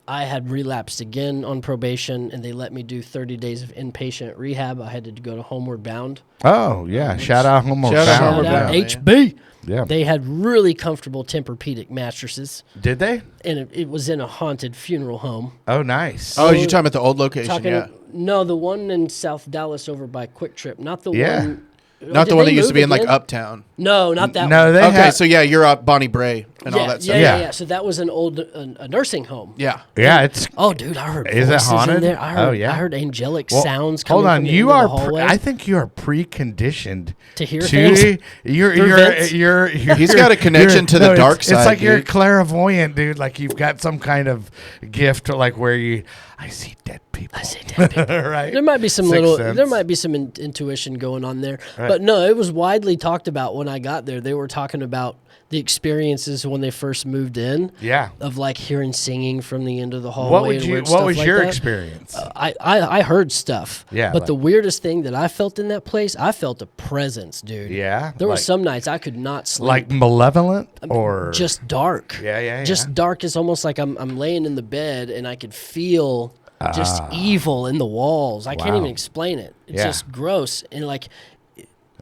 I had relapsed again on probation, and they let me do 30 days of inpatient rehab. I had to go to Homeward Bound. Oh yeah, shout out Homeward Shout out Bound. Homeward Shout out Bound, HB. Yeah. They had really comfortable Tempur-Pedic mattresses, Did they? and it was in a haunted funeral home. Oh, nice. Oh, you're talking about the old location, Talking, yeah. No, the one in South Dallas over by Quick Trip, not the Yeah. one. Not Did the one they that used to move be in like again? Uptown. No, not that No, one. they Okay, have. so yeah, you're up Bonnie Bray and all that stuff. Yeah. So that was an old a nursing home. Yeah. Yeah, it's. Oh, dude, I heard Is it voices haunted? in there. I heard, Oh, yeah. I heard angelic Well, sounds coming hold on, from the you end of are. the hallway. I think you are preconditioned To hear things? You're Through vents? He's got a connection to the dark it's side, like you're dude. clairvoyant, dude. Like you've got some kind of gift, like where I see dead people. I say, damn people. Right. There might be some Sixth little, sense. there might be some intuition going on there, Right. but no, it was widely talked about when I got there. They were talking about the experiences when they first moved in. Yeah. Of like hearing singing from the end of the hallway. What would and you? weird What stuff was like your that. experience? I heard stuff. Yeah, But like- the weirdest thing that I felt in that place, I felt a presence, dude. Yeah, There were like- some nights I could not sleep. Like malevolent or just dark. Yeah. Just dark is almost like I'm laying in the bed and I could feel just evil in the walls. I can't Wow. even explain it. It's Yeah. just gross. And like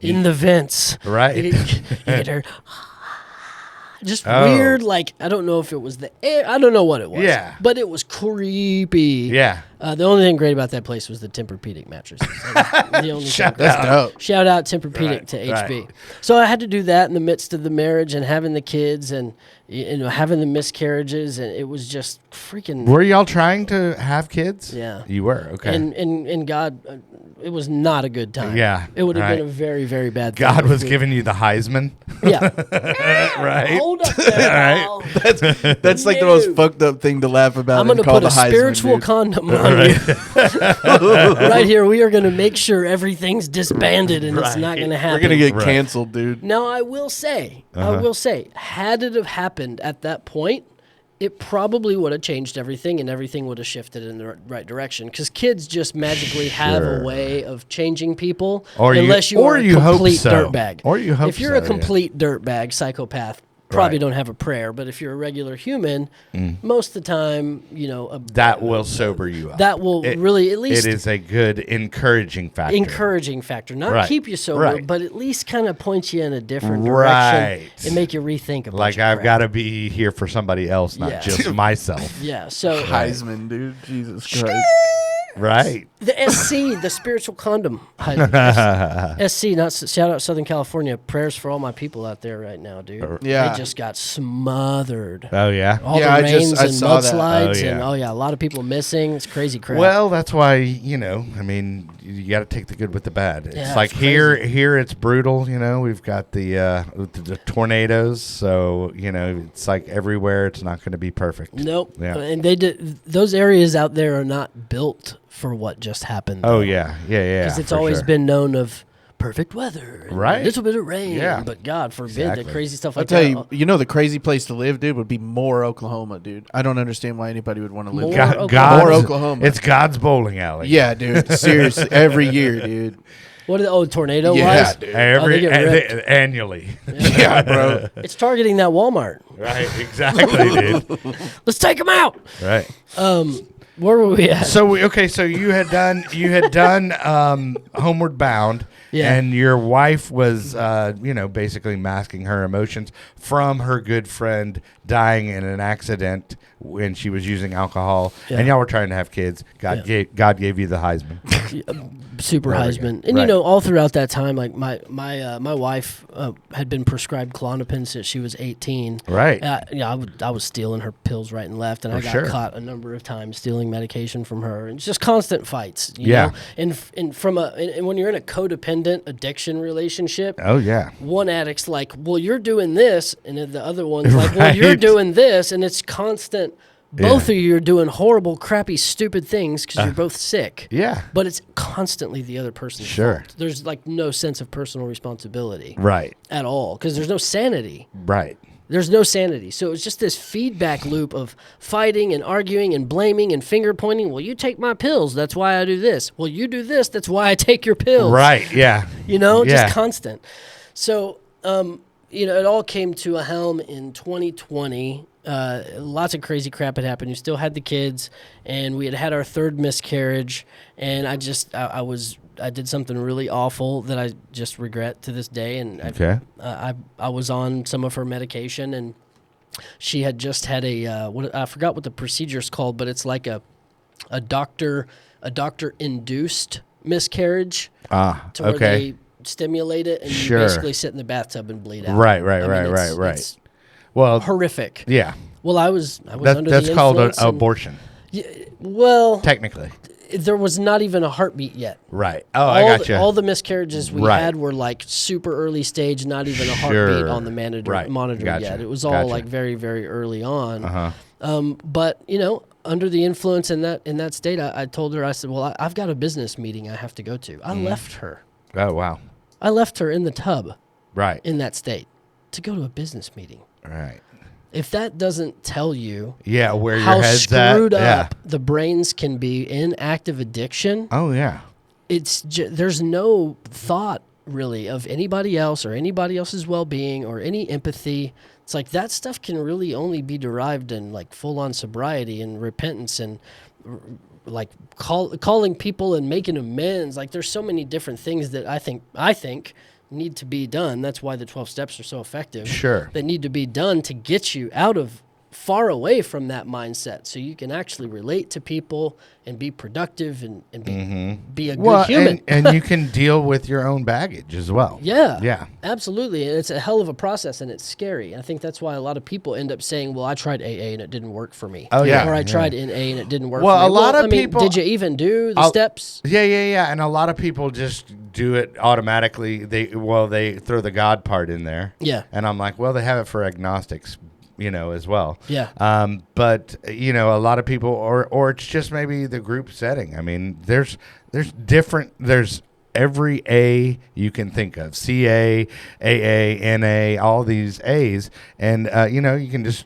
in the vents. Right. You could hear just Oh. weird, like I don't know if it was the air. I don't know what it was. Yeah. But it was creepy. Yeah. The only thing great about that place was the Tempur-Pedic mattresses. That was the only Shout thing. out. That's dope. Shout out Tempur-Pedic Right, to HB. right. So I had to do that in the midst of the marriage and having the kids and having the miscarriages, and it was just freaking. Were y'all trying to have kids? Yeah. You were. Okay. And God, it was not a good time. Yeah, It would have been right. a very, very bad thing. God was if we- giving you the Heisman. Yeah. Right. Hold up there, Right. pal. That's like the most fucked up thing to laugh about. I'm going to and call put a the Heisman, spiritual dude. condom on you. Right here, we are going to make sure everything's disbanded and it's not Right. going to We're happen. gonna get Right. canceled, dude. Now, I will say, had it have happened at that point, it probably would have changed everything and everything would have shifted in the right direction. Because kids just magically have Sure. a way of changing people Or you- unless you or are a you hope complete so. dirtbag. Or you hope If you're so, a yeah. complete dirtbag, psychopath, probably Right. don't have a prayer. But if you're a regular human, most of the time, That will sober you up. that will really at least It is a good encouraging factor. encouraging factor, not Right. keep you sober, Right. but at least kind of point you in a different Right. direction and make you rethink about Like I've got to be here for somebody else, not Yeah. just myself. Yeah, so Heisman, dude. Jesus Christ. Right. the SC, the spiritual condom. SC, not shout out Southern California. Prayers for all my people out there right now, dude. Yeah. They just got smothered. Oh yeah. All Yeah, the I rains and saw that. mudslides Oh, yeah. and a lot of people missing. It's crazy crap. Well, that's why I mean, you got to take the good with the bad. It's Yeah, like it's here it's brutal. We've got the tornadoes, so it's like everywhere. It's not going to be perfect. nope. Yeah. And they did. Those areas out there are not built for what just happened. Oh yeah. Because it's always been known of perfect weather, and Right. A little bit of rain, Yeah. but God forbid Exactly. that crazy stuff I'll like tell that. you, the crazy place to live, dude, would be Moore, Oklahoma, dude. I don't understand why anybody would want to live Moore, there. Oklahoma. Moore, Oklahoma. It's God's bowling alley. Yeah, dude. Seriously, every year, dude. What are the tornado Yeah, wise? dude. Every they get ripped. annually. Yeah, bro. It's targeting that Walmart. Right. Exactly, dude. Let's take them out. Right. Where were we at? So so you had done Homeward Bound, Yeah. and your wife was basically masking her emotions from her good friend dying in an accident when she was using alcohol, Yeah. and y'all were trying to have kids. God gave you the Heisman. Super There we Heisman, go. and Right. all throughout that time, like my wife had been prescribed Klonopin since she was 18. Right. I was stealing her pills right and left, and I got sure. caught a number of times stealing medication from her. And it's just constant fights. You Yeah. know? And when you're in a codependent addiction relationship, Oh yeah. one addict's like, well, you're doing this, and then the other one's like, well, you're Right. doing this, and it's constant. Both Yeah. of you are doing horrible, crappy, stupid things because you're both sick. Yeah. But it's constantly the other person's Sure. fault. There's like no sense of personal responsibility Right. at all because there's no sanity. Right. There's no sanity. So it's just this feedback loop of fighting and arguing and blaming and finger pointing. Well, you take my pills. That's why I do this. Well, you do this. That's why I take your pills. Right. Yeah. Just Yeah. constant. So, it all came to a helm in 2020. lots of crazy crap had happened. You still had the kids, and we had our third miscarriage, and I did something really awful that I just regret to this day. And I was on some of her medication, and she had just had I forgot what the procedure is called, but it's like a doctor induced miscarriage. To where they stimulate it, and you basically sit in the bathtub and bleed out. Right. It's Well, horrific. yeah. Well, I was under That's the called an influence. And- abortion, well, technically. there was not even a heartbeat yet. Right. Oh, I got you. All the miscarriages we Right. had were like super early stage, not even a heartbeat Sure. on the Right. monitor Gotcha. yet. It was all Gotcha. like very, very early on. Uh-huh. But under the influence in that state, I told her, I said, well, I've got a business meeting I have to go to. I left her. Oh, wow. I left her in the tub Right. in that state to go to a business meeting. Right. If that doesn't tell you Yeah, where how your head's at. screwed Yeah. up the brains can be in active addiction, Oh, yeah. there's no thought really of anybody else or anybody else's well-being or any empathy. It's like that stuff can really only be derived in like full-on sobriety and repentance and like calling people and making amends. Like there's so many different things that I think need to be done. That's why the 12 steps are so effective. Sure. That need to be done to get you out of far away from that mindset so you can actually relate to people and be productive and be a good human. And you can deal with your own baggage as well. Yeah. Yeah. Absolutely. And it's a hell of a process, and it's scary. I think that's why a lot of people end up saying, well, I tried AA and it didn't work for me. Oh, yeah. Or I Yeah. tried NA and it didn't work Well, for me. a lot of I mean, people- did you even do the steps? Yeah. And a lot of people just do it automatically. They throw the God part in there. Yeah. And I'm like, well, they have it for agnostics, as well. Yeah. But a lot of people, or it's just maybe the group setting. I mean, there's every A you can think of, CA, AA, NA, all these A's, and you can just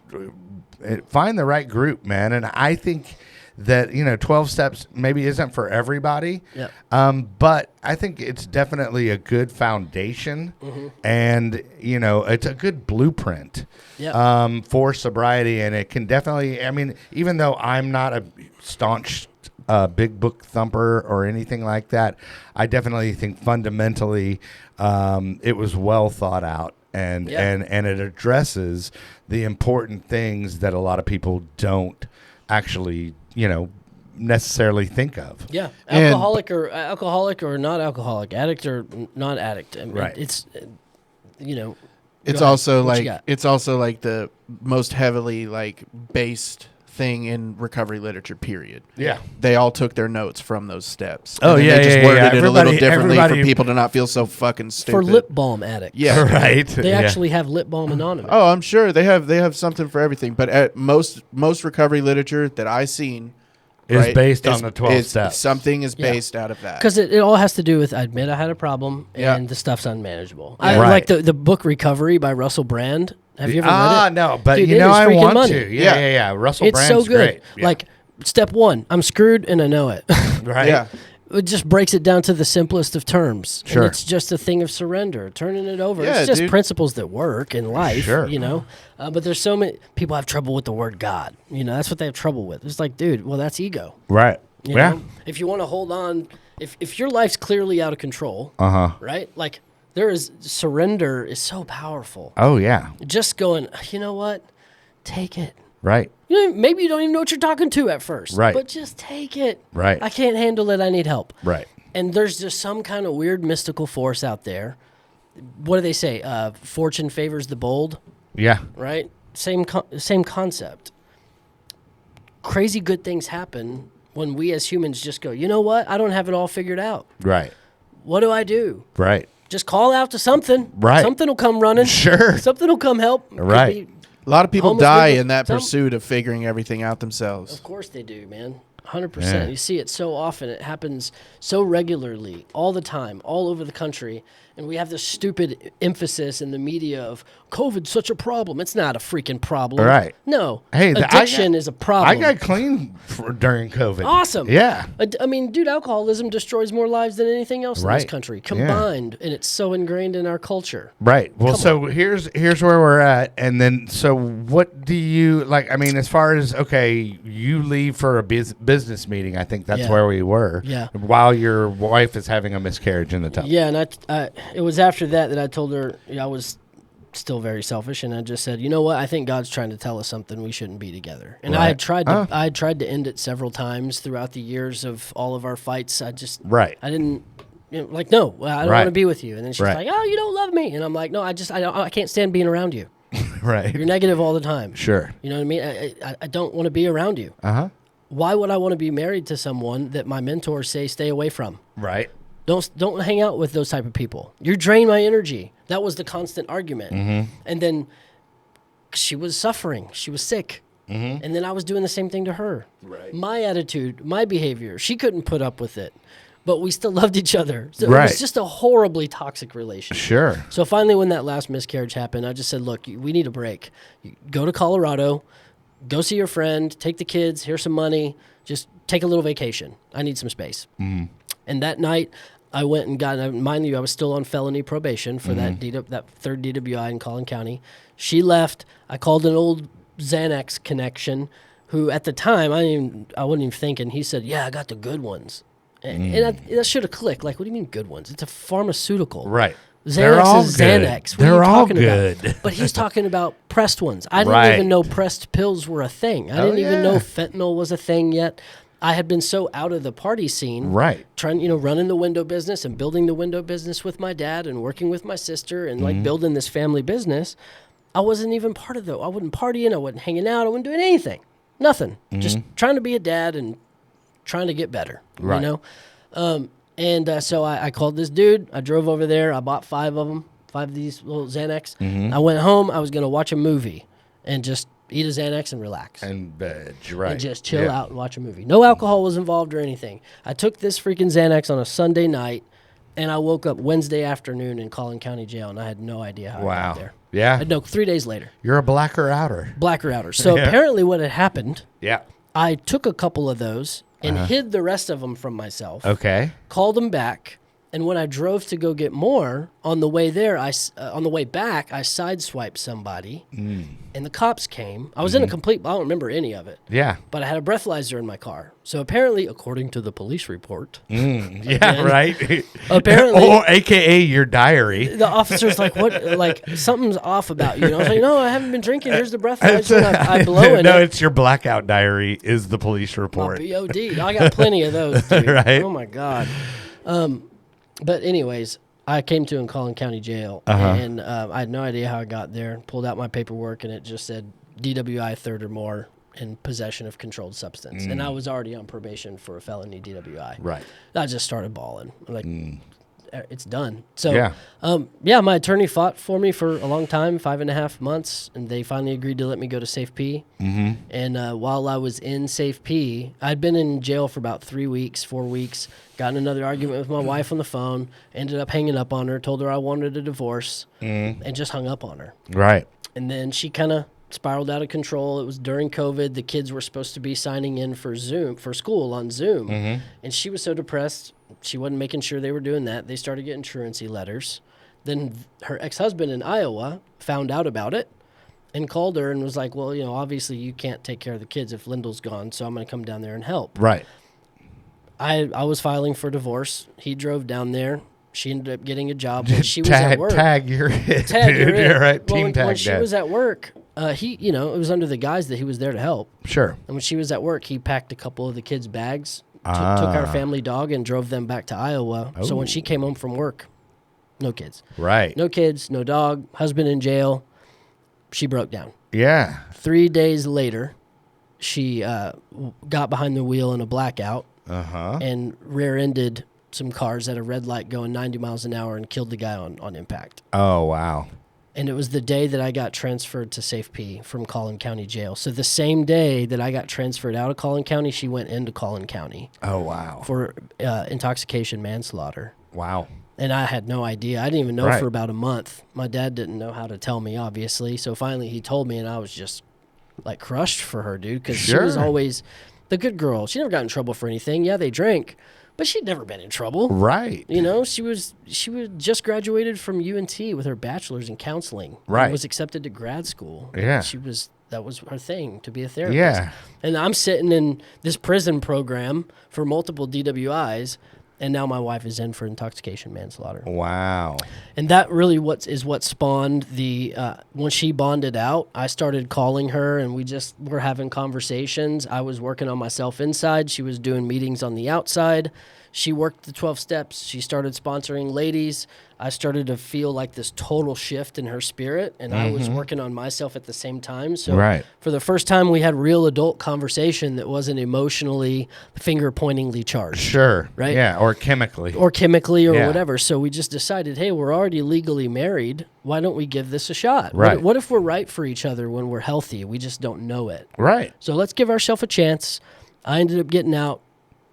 find the right group, man. And I think that 12 steps maybe isn't for everybody. Yeah. But I think it's definitely a good foundation, and it's a good blueprint Yeah. for sobriety, and it can definitely. I mean, even though I'm not a staunch big book thumper or anything like that, I definitely think fundamentally it was well thought out. And it addresses the important things that a lot of people don't actually necessarily think of. Yeah, And- alcoholic or not alcoholic, addict or not addict. I mean, Right. It's go It's ahead. also What you like got? it's also like the most heavily like based thing in recovery literature. Period. Yeah. They all took their notes from those steps. Oh, and then yeah, they just yeah, worded yeah. it a little Everybody- differently everybody- for people to not feel so fucking stupid. For lip balm addicts. Yeah. Right. They Yeah. actually have Lip Balm Anonymous. Oh, I'm sure they have something for everything. But at most recovery literature that I've seen Is based on the 12 steps. Something is Yeah. based out of that. Because it all has to do with I admit I had a problem and Yeah. the stuff's unmanageable. Yeah. I Right. like the book Recovery by Russell Brand. Have you ever read it? No, but Dude, it is I freaking want money. to. Yeah. Russell It's Brand's so good. great. Yeah. Like step 1, I'm screwed and I know it. right. Yeah. It just breaks it down to the simplest of terms. Sure. And it's just a thing of surrender, turning it over. Yeah, it's just dude. principles that work in life, Sure. But there's so many people have trouble with the word God. That's what they have trouble with. It's like, dude, well, that's ego. Right. You Yeah. know? If you want to hold on, if your life's clearly out of control, right? Like surrender is so powerful. Oh yeah. Just going, you know what? Take it. Right. Maybe you don't even know what you're talking to at first. Right. But just take it. Right. I can't handle it. I need help. Right. And there's just some kind of weird mystical force out there. What do they say? Fortune favors the bold, Yeah. right? Same concept. Crazy good things happen when we as humans just go, you know what? I don't have it all figured out. Right. What do I do? Right. Just call out to something. Right. Something will come running. Sure. Something will come help. Could Right. be- A lot of people Homeless die people- in that some- pursuit of figuring everything out themselves. Of course they do, man. 100%. Yeah. You see it so often. It happens so regularly, all the time, all over the country. And we have this stupid emphasis in the media of COVID's such a problem. It's not a freaking problem. Right. No. Hey, addiction is a problem. I got clean during COVID. Awesome. Yeah. I mean, dude, alcoholism destroys more lives than anything else in Right. this country combined, and it's so ingrained in our culture. Right. Well, Come so here's where we're at, and then so what do you like? I mean, as far as okay, you leave for a business meeting. I think that's Yeah. where we were. Yeah. While your wife is having a miscarriage in the tub. Yeah, and it was after that I told her I was still very selfish, and I just said, you know what? I think God's trying to tell us something. We shouldn't be together. And I had Right. I had tried to end it several times throughout the years of all of our fights. I didn't. Like, no, I don't Right. want to be with you. And then she's Right. like, oh, you don't love me. And I'm like, no, I can't stand being around you. Right. You're negative all the time. Sure. You know what I mean? I don't want to be around you. Why would I want to be married to someone that my mentors say stay away from? Right. Don't hang out with those type of people. You drain my energy. That was the constant argument. Mm-hmm. And then she was suffering. She was sick. Mm-hmm. And then I was doing the same thing to her. Right. My attitude, my behavior, she couldn't put up with it. But we still loved each other. So it Right. was just a horribly toxic relationship. Sure. So finally, when that last miscarriage happened, I just said, look, we need a break. You go to Colorado, go see your friend, take the kids, here's some money, just take a little vacation. I need some space. Mm-hmm. And that night, I went and got, mind you, I was still on felony probation for that third DWI in Collin County. She left. I called an old Xanax connection who at the time, I wasn't even thinking. He said, yeah, I got the good ones. And that should have clicked. Like, what do you mean good ones? It's a pharmaceutical. Right. Xanax all is good. Xanax. What They're are you all talking good. about? But he's talking about pressed ones. I didn't Right. even know pressed pills were a thing. I didn't even know fentanyl was a thing yet. I had been so out of the party scene. Right. Trying, running the window business and building the window business with my dad and working with my sister and like building this family business. I wasn't even part of I wasn't partying. I wasn't hanging out. I wasn't doing anything. Nothing. Just trying to be a dad and trying to get better. Right. So I called this dude. I drove over there. I bought 5 of these little Xanax. I went home. I was going to watch a movie and just eat a Xanax and relax. And veg. Right. And just chill out and watch a movie. No alcohol was involved or anything. I took this freaking Xanax on a Sunday night, and I woke up Wednesday afternoon in Collin County Jail, and I had no idea how I got there. Yeah. No, 3 days later. You're a blacker outer. Blacker outer. So apparently what had happened, Yeah. I took a couple of those and hid the rest of them from myself. Okay. Called them back, and when I drove to go get more, on the way there, on the way back, I sideswiped somebody, and the cops came. I was in a complete, I don't remember any of it, Yeah. but I had a breathalyzer in my car. So apparently, according to the police report, Yeah. Right. apparently, or AKA your diary. the officer's like, what, like, something's off about you. And I was like, no, I haven't been drinking. Here's the breathalyzer, and I blow in No, it. it's your blackout diary. Is the police My report? BOD. I got plenty of those, dude. Right. Oh, my God. But anyways, I came to in Collin County Jail, Uh-huh. and I had no idea how I got there. Pulled out my paperwork, and it just said DWI third or more in possession of controlled substance. And I was already on probation for a felony DWI. Right. I just started bawling. I'm like, it's done. So, Yeah. my attorney fought for me for a long time, 5.5 months, and they finally agreed to let me go to Safe P. Mm-hmm. And while I was in Safe P, I'd been in jail for about 4 weeks, got in another argument with my wife on the phone, ended up hanging up on her, told her I wanted a divorce, and just hung up on her. Right. And then she kind of spiraled out of control. It was during COVID. The kids were supposed to be signing in for school on Zoom. And she was so depressed, she wasn't making sure they were doing that. They started getting truancy letters. Then her ex-husband in Iowa found out about it and called her and was like, well, obviously you can't take care of the kids if Lyndol's gone, so I'm going to come down there and help. Right. I was filing for divorce. He drove down there. She ended up getting a job when she was at work. Tag your hit, Tag dude. her in. You're right. Well, Team when tag she that. was at work, it was under the guise that he was there to help. Sure. And when she was at work, he packed a couple of the kids' bags, took our family dog, and drove them back to Iowa. So when she came home from work, no kids. Right. No kids, no dog, husband in jail. She broke down. Yeah. 3 days later, she got behind the wheel in a blackout and rear-ended some cars at a red light going 90 miles an hour and killed the guy on impact. Oh, wow. And it was the day that I got transferred to Safe P from Collin County Jail. So the same day that I got transferred out of Collin County, she went into Collin County Oh, wow. for intoxication manslaughter. Wow. And I had no idea. I didn't even know Right. for about a month. My dad didn't know how to tell me, obviously. So finally he told me, and I was just like crushed for her, dude, because she was Sure. always the good girl. She never got in trouble for anything. Yeah, they drank, but she'd never been in trouble. Right. You know, she was just graduated from UNT with her bachelor's in counseling. and Right. was accepted to grad school. Yeah. That was her thing, to be a therapist. Yeah. And I'm sitting in this prison program for multiple DWIs, and now my wife is in for intoxication manslaughter. Wow. And that really is what spawned the when she bonded out, I started calling her and we just were having conversations. I was working on myself inside. She was doing meetings on the outside. She worked the 12 steps. She started sponsoring ladies. I started to feel like this total shift in her spirit, and I was working on myself at the same time. So Right. for the first time, we had real adult conversation that wasn't emotionally finger-pointingly charged. Sure. Right? Yeah. Or chemically. Or chemically or Yeah. whatever. So we just decided, hey, we're already legally married. Why don't we give this a shot? Right. What if we're right for each other when we're healthy? We just don't know it. Right. So let's give ourselves a chance. I ended up getting out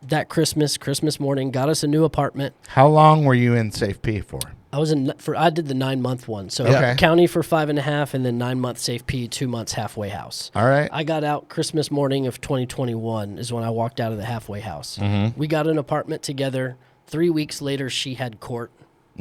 that Christmas morning, got us a new apartment. How long were you in Safe P for? I did the 9-month one. So Okay. county for 5.5 and then 9-month Safe P, 2 months halfway house. All right. I got out Christmas morning of 2021 is when I walked out of the halfway house. Mm-hmm. We got an apartment together. 3 weeks later, she had court.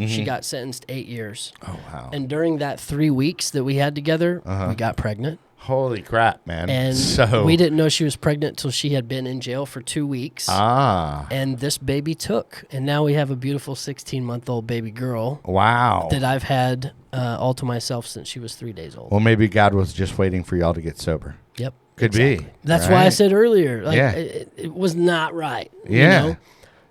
She got sentenced 8 years. Oh, wow. And during that 3 weeks that we had together, we got pregnant. Holy crap, man. And so we didn't know she was pregnant until she had been in jail for 2 weeks. Ah. And this baby took. And now we have a beautiful 16-month-old baby girl Wow. that I've had all to myself since she was 3 days old. Well, maybe God was just waiting for y'all to get sober. Yep. Could be. That's why I right? said earlier, like, Yeah. it was not right. Yeah. You know?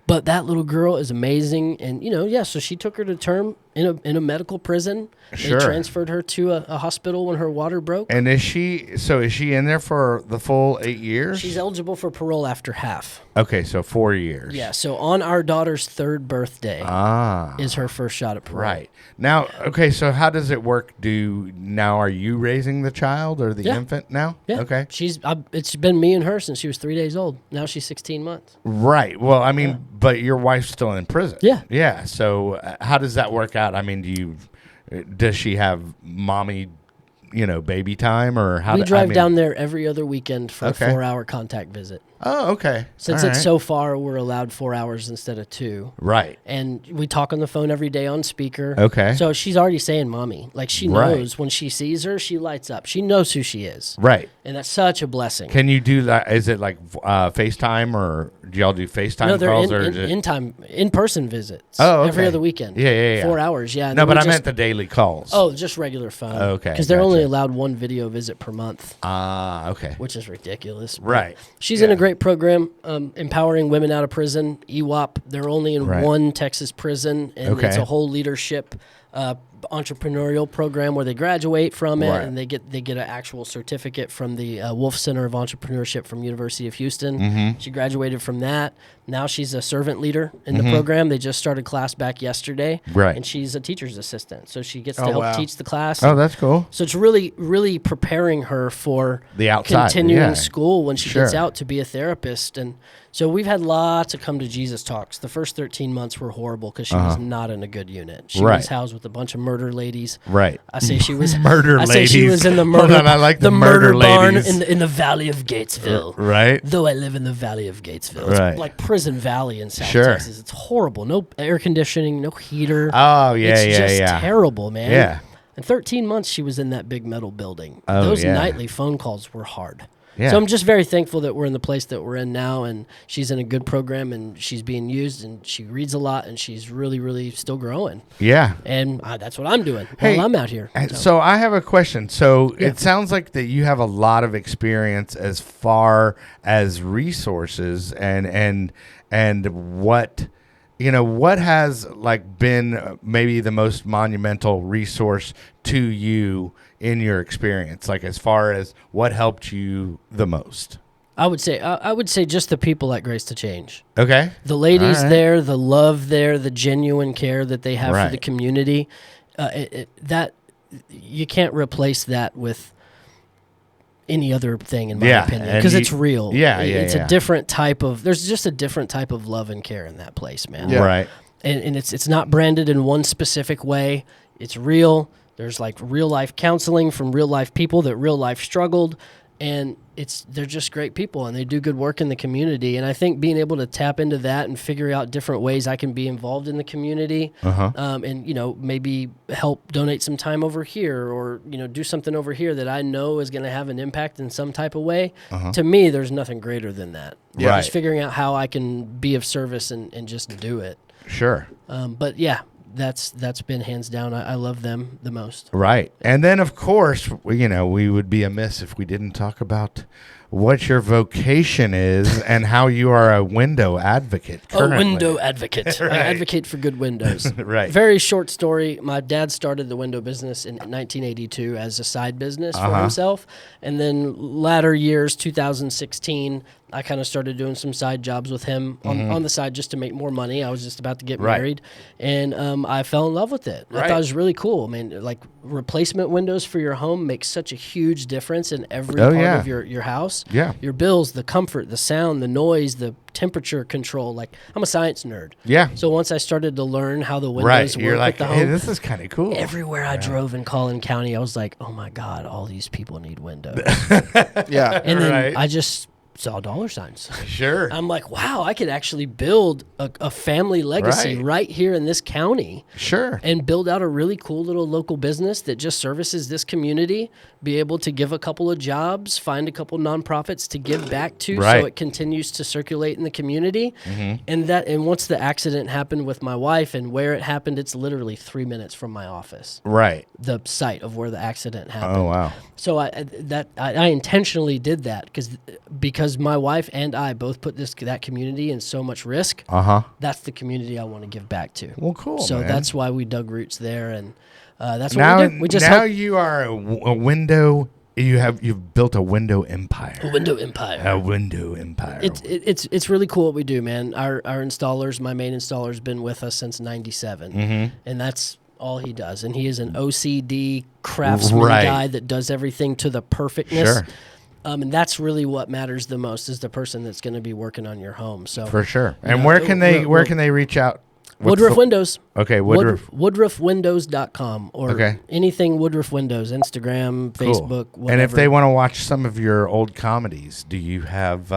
But that little girl is amazing. And, so she took her to term in a medical prison. Sure. They transferred her to a hospital when her water broke. And is she in there for the full 8 years? She's eligible for parole after half. Okay, so 4 years. Yeah, so on our daughter's 3rd birthday Ah. is her first shot at parole. Right. Now, okay, so how does it work? Are you raising the child or the Yeah. infant now? Yeah. Okay. It's been me and her since she was 3 days old. Now she's 16 months. Right. Well, I mean, but your wife's still in prison. Yeah. Yeah. So how does that work out? I mean, does she have mommy, baby time, or how? We drive down there every other weekend for Okay. a 4-hour contact visit. Oh, okay. Since All it's right. so far, we're allowed 4 hours instead of 2. Right. And we talk on the phone every day on speaker. Okay. So she's already saying mommy. Like she Right. knows when she sees her, she lights up. She knows who she is. Right. And that's such a blessing. Can you do that? Is it like FaceTime, or do y'all do FaceTime No, they're calls? or is it- in-person visits. Oh, Every okay. other weekend. Yeah. 4 hours, yeah. and No, then but we I just- meant the daily calls. Oh, just regular phone. Okay, Because they're only gotcha. allowed one video visit per month, Ah, okay. which is ridiculous. But Right. She's in Yeah. a great program, empowering women out of prison, EWAP. They're only in Right. one Texas prison, and Okay. it's a whole leadership entrepreneurial program where they graduate from it Right. and they get an actual certificate from the Wolf Center of Entrepreneurship from University of Houston. Mm-hmm. She graduated from that. Now she's a servant leader in the program. They just started class back yesterday, Right. and she's a teacher's assistant, so she gets to Oh, help wow. teach the class. Oh, that's cool. So it's really, really preparing her for The outside, continuing yeah. school when she gets Sure. out to be a therapist. And so we've had lots of come to Jesus talks. The first 13 months were horrible because she was not in a good unit. She Uh-huh. Right. was housed with a bunch of murder ladies. Right. I say she was Murder I say she ladies. was in the Hold murder. on, I like the murder murder barn ladies. in the Valley of Gatesville. Right. Though I live in the Valley of Gatesville, it's Right. like Prison Valley in South Sure. Texas. It's horrible. No air conditioning, no heater. Oh, yeah, it's just yeah. terrible, man. Yeah. And 13 months she was in that big metal building. Oh, Those yeah. nightly phone calls were hard. Yeah. So I'm just very thankful that we're in the place that we're in now, and she's in a good program, and she's being used, and she reads a lot, and she's really, really still growing. Yeah. And that's what I'm doing Hey, while I'm out here. So I have a question. So it sounds like that you have a lot of experience as far as resources and what what has like been maybe the most monumental resource to you in your experience, like as far as what helped you the most? I would say just the people at Grace to Change. Okay. The ladies All right. there, the love there, the genuine care that they have for the Right. community, you can't replace that with any other thing, in my Yeah, opinion, and because you- it's real. yeah, It's yeah. a different type of. There's just a different type of love and care in that place, man. Yeah. Right. And it's not branded in one specific way. It's real. There's like real life counseling from real life people that real life struggled, and they're just great people and they do good work in the community. And I think being able to tap into that and figure out different ways I can be involved in the community, and maybe help donate some time over here, or do something over here that I know is going to have an impact in some type of way. To me, there's nothing greater than that. Yeah. Just figuring out how I can be of service and just do it. Sure. But yeah, that's been hands down. I love them the most. Right. And then, of course, we would be amiss if we didn't talk about what your vocation is and how you are a window advocate currently. A window advocate. Right. I advocate for good windows. Right. Very short story. My dad started the window business in 1982 as a side business for himself. And then latter years, 2016, I kind of started doing some side jobs with him on the side just to make more money. I was just about to get Right. married. And I fell in love with it. I Right. thought it was really cool. I mean, like replacement windows for your home makes such a huge difference in every part yeah. of your house. Yeah. Your bills, the comfort, the sound, the noise, the temperature control. Like, I'm a science nerd. Yeah. So once I started to learn how the windows Right. work You're like, with the hey, home, this is kind of cool. everywhere I drove in Collin County, I was like, oh my God, all these people need windows. Yeah. And then Right. I just saw dollar signs. Sure. I'm like, wow, I could actually build a family legacy Right. right here in this county Sure. and build out a really cool little local business that just services this community, be able to give a couple of jobs, find a couple nonprofits to give back to Right. so it continues to circulate in the community. And once the accident happened with my wife and where it happened, it's literally 3 minutes from my office, Right. the site of where the accident happened. Oh, wow. So I intentionally did that because my wife and I both put that community in so much risk. Uh-huh. That's the community I want to give back to. Well, cool, So man. that's why we dug roots there, and that's what Now, we do. We just now help you are a window. You've built a window empire. a window empire. A window empire. It's really cool what we do, man. Our installers, my main installer's been with us since '97, and that's all he does. And he is an OCD craftsman Right. guy that does everything to the perfectness. Sure. And that's really what matters the most is the person that's going to be working on your home. So For sure. And Yeah, where can they we're- can they reach out? What's Woodruff the- Windows. Okay, Woodruff. WoodruffWindows.com or Okay. anything Woodruff Windows, Instagram, Facebook, whatever. And if they want to watch some of your old comedies, do you have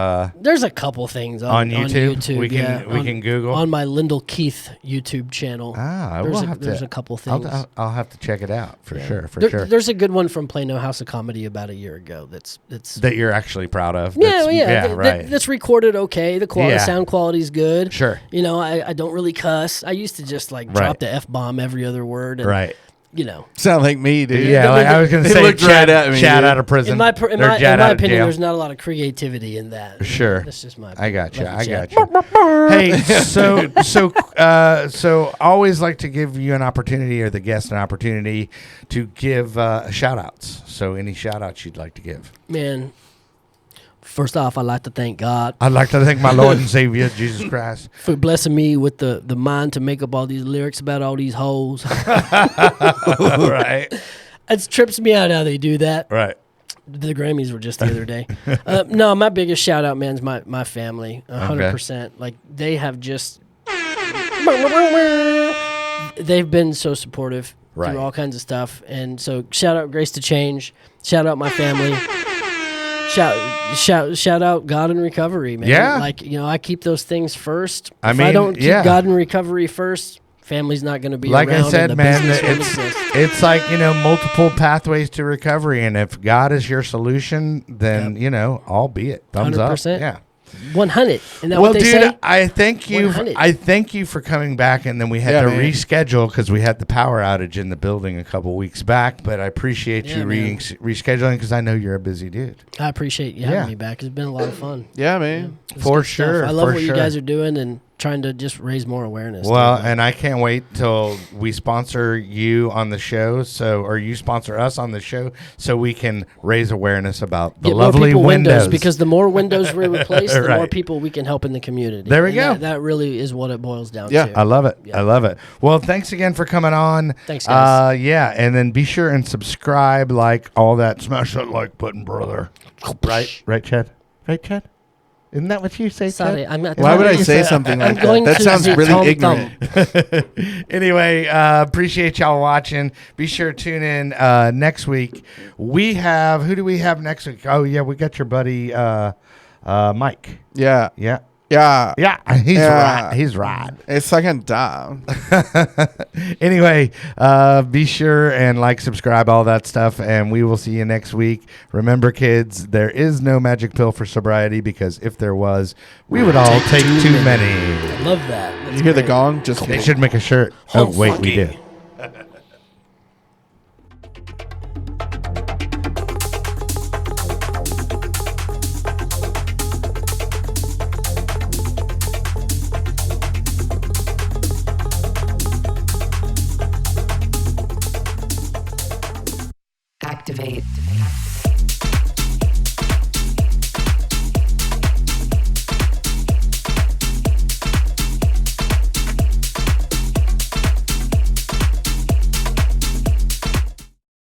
There's a couple things on YouTube? We can we on- can Google. on my Lyndol Keith YouTube channel. There's a couple things. I'll have to check it out for sure. There's a good one from Plano House of Comedy about a year ago. That's That you're actually proud of. yeah, right. That's recorded okay. The Yeah. sound quality's good. Sure. I don't really cuss. I used to just like drop Right. the F-bomb every other word. And, Right. Sound like me, dude. Yeah, like I was going to He say, looked right at me, Chad dude. out of prison. In my or Chad out of opinion, jail. there's not a lot of creativity in that. Sure. That's just my I got you. Love I Chad. got you. Hey, so always like to give you an opportunity or the guest an opportunity to give shout outs. So any shout outs you'd like to give? Man, first off, I'd like to thank God I'd like to thank my Lord and Savior, Jesus Christ. for blessing me with the mind to make up all these lyrics about all these hoes. Right. It trips me out how they do that. Right. The Grammys were just the other day. No, my biggest shout out, man, is my family. 100%. Like, they have just... They've been so supportive Right. through all kinds of stuff. And so shout out Grace to Change. Shout out my family. Shout out God in Recovery, man. Yeah. Like, I keep those things first. I If mean, I don't keep yeah. God in Recovery first, family's not going to be Like around. I said, and the man, business won't it's exist. like, multiple pathways to recovery. And if God is your solution, then, albeit. Thumbs 100%. up. Yeah. 100. Isn't that Well, what they dude, say? I thank you. 100. I thank you for coming back, and then we had Yeah, to man. reschedule because we had the power outage in the building a couple weeks back. But I appreciate Yeah, you man. rescheduling because I know you're a busy dude. I appreciate you having Yeah. me back. It's been a lot of fun. Yeah, man. It's For good stuff. sure, I love for what sure. you guys are doing, and trying to just raise more awareness. Well, dude. and I can't wait till we sponsor you on the show, or you sponsor us on the show, so we can raise awareness about the Get more lovely people windows. because the more windows we replace, the more Right. people we can help in the community. There we And go. That really is what it boils down Yeah. to. I love it. Yeah. I love it. Well, thanks again for coming on. Thanks, guys. Yeah, and then be sure and subscribe, like all that. Smash that like button, brother. Right, Chad? Right, Chad? Isn't that what you say, Sorry, Chad? I'm not. Why would I you say said- something I'm like going that? That to sounds the really Tom ignorant. Anyway, appreciate y'all watching. Be sure to tune in next week. We have, who do we have next week? Oh, yeah, we got your buddy Mike. Yeah. Yeah. Yeah. He's Yeah. right. He's right. It's second down. Anyway, be sure and like, subscribe, all that stuff, and we will see you next week. Remember, kids, there is no magic pill for sobriety, because if there was, we would all take too many. Love that. That's You hear the great. gong? Just They kidding. should make a shirt. Oh, wait, we did. Activate.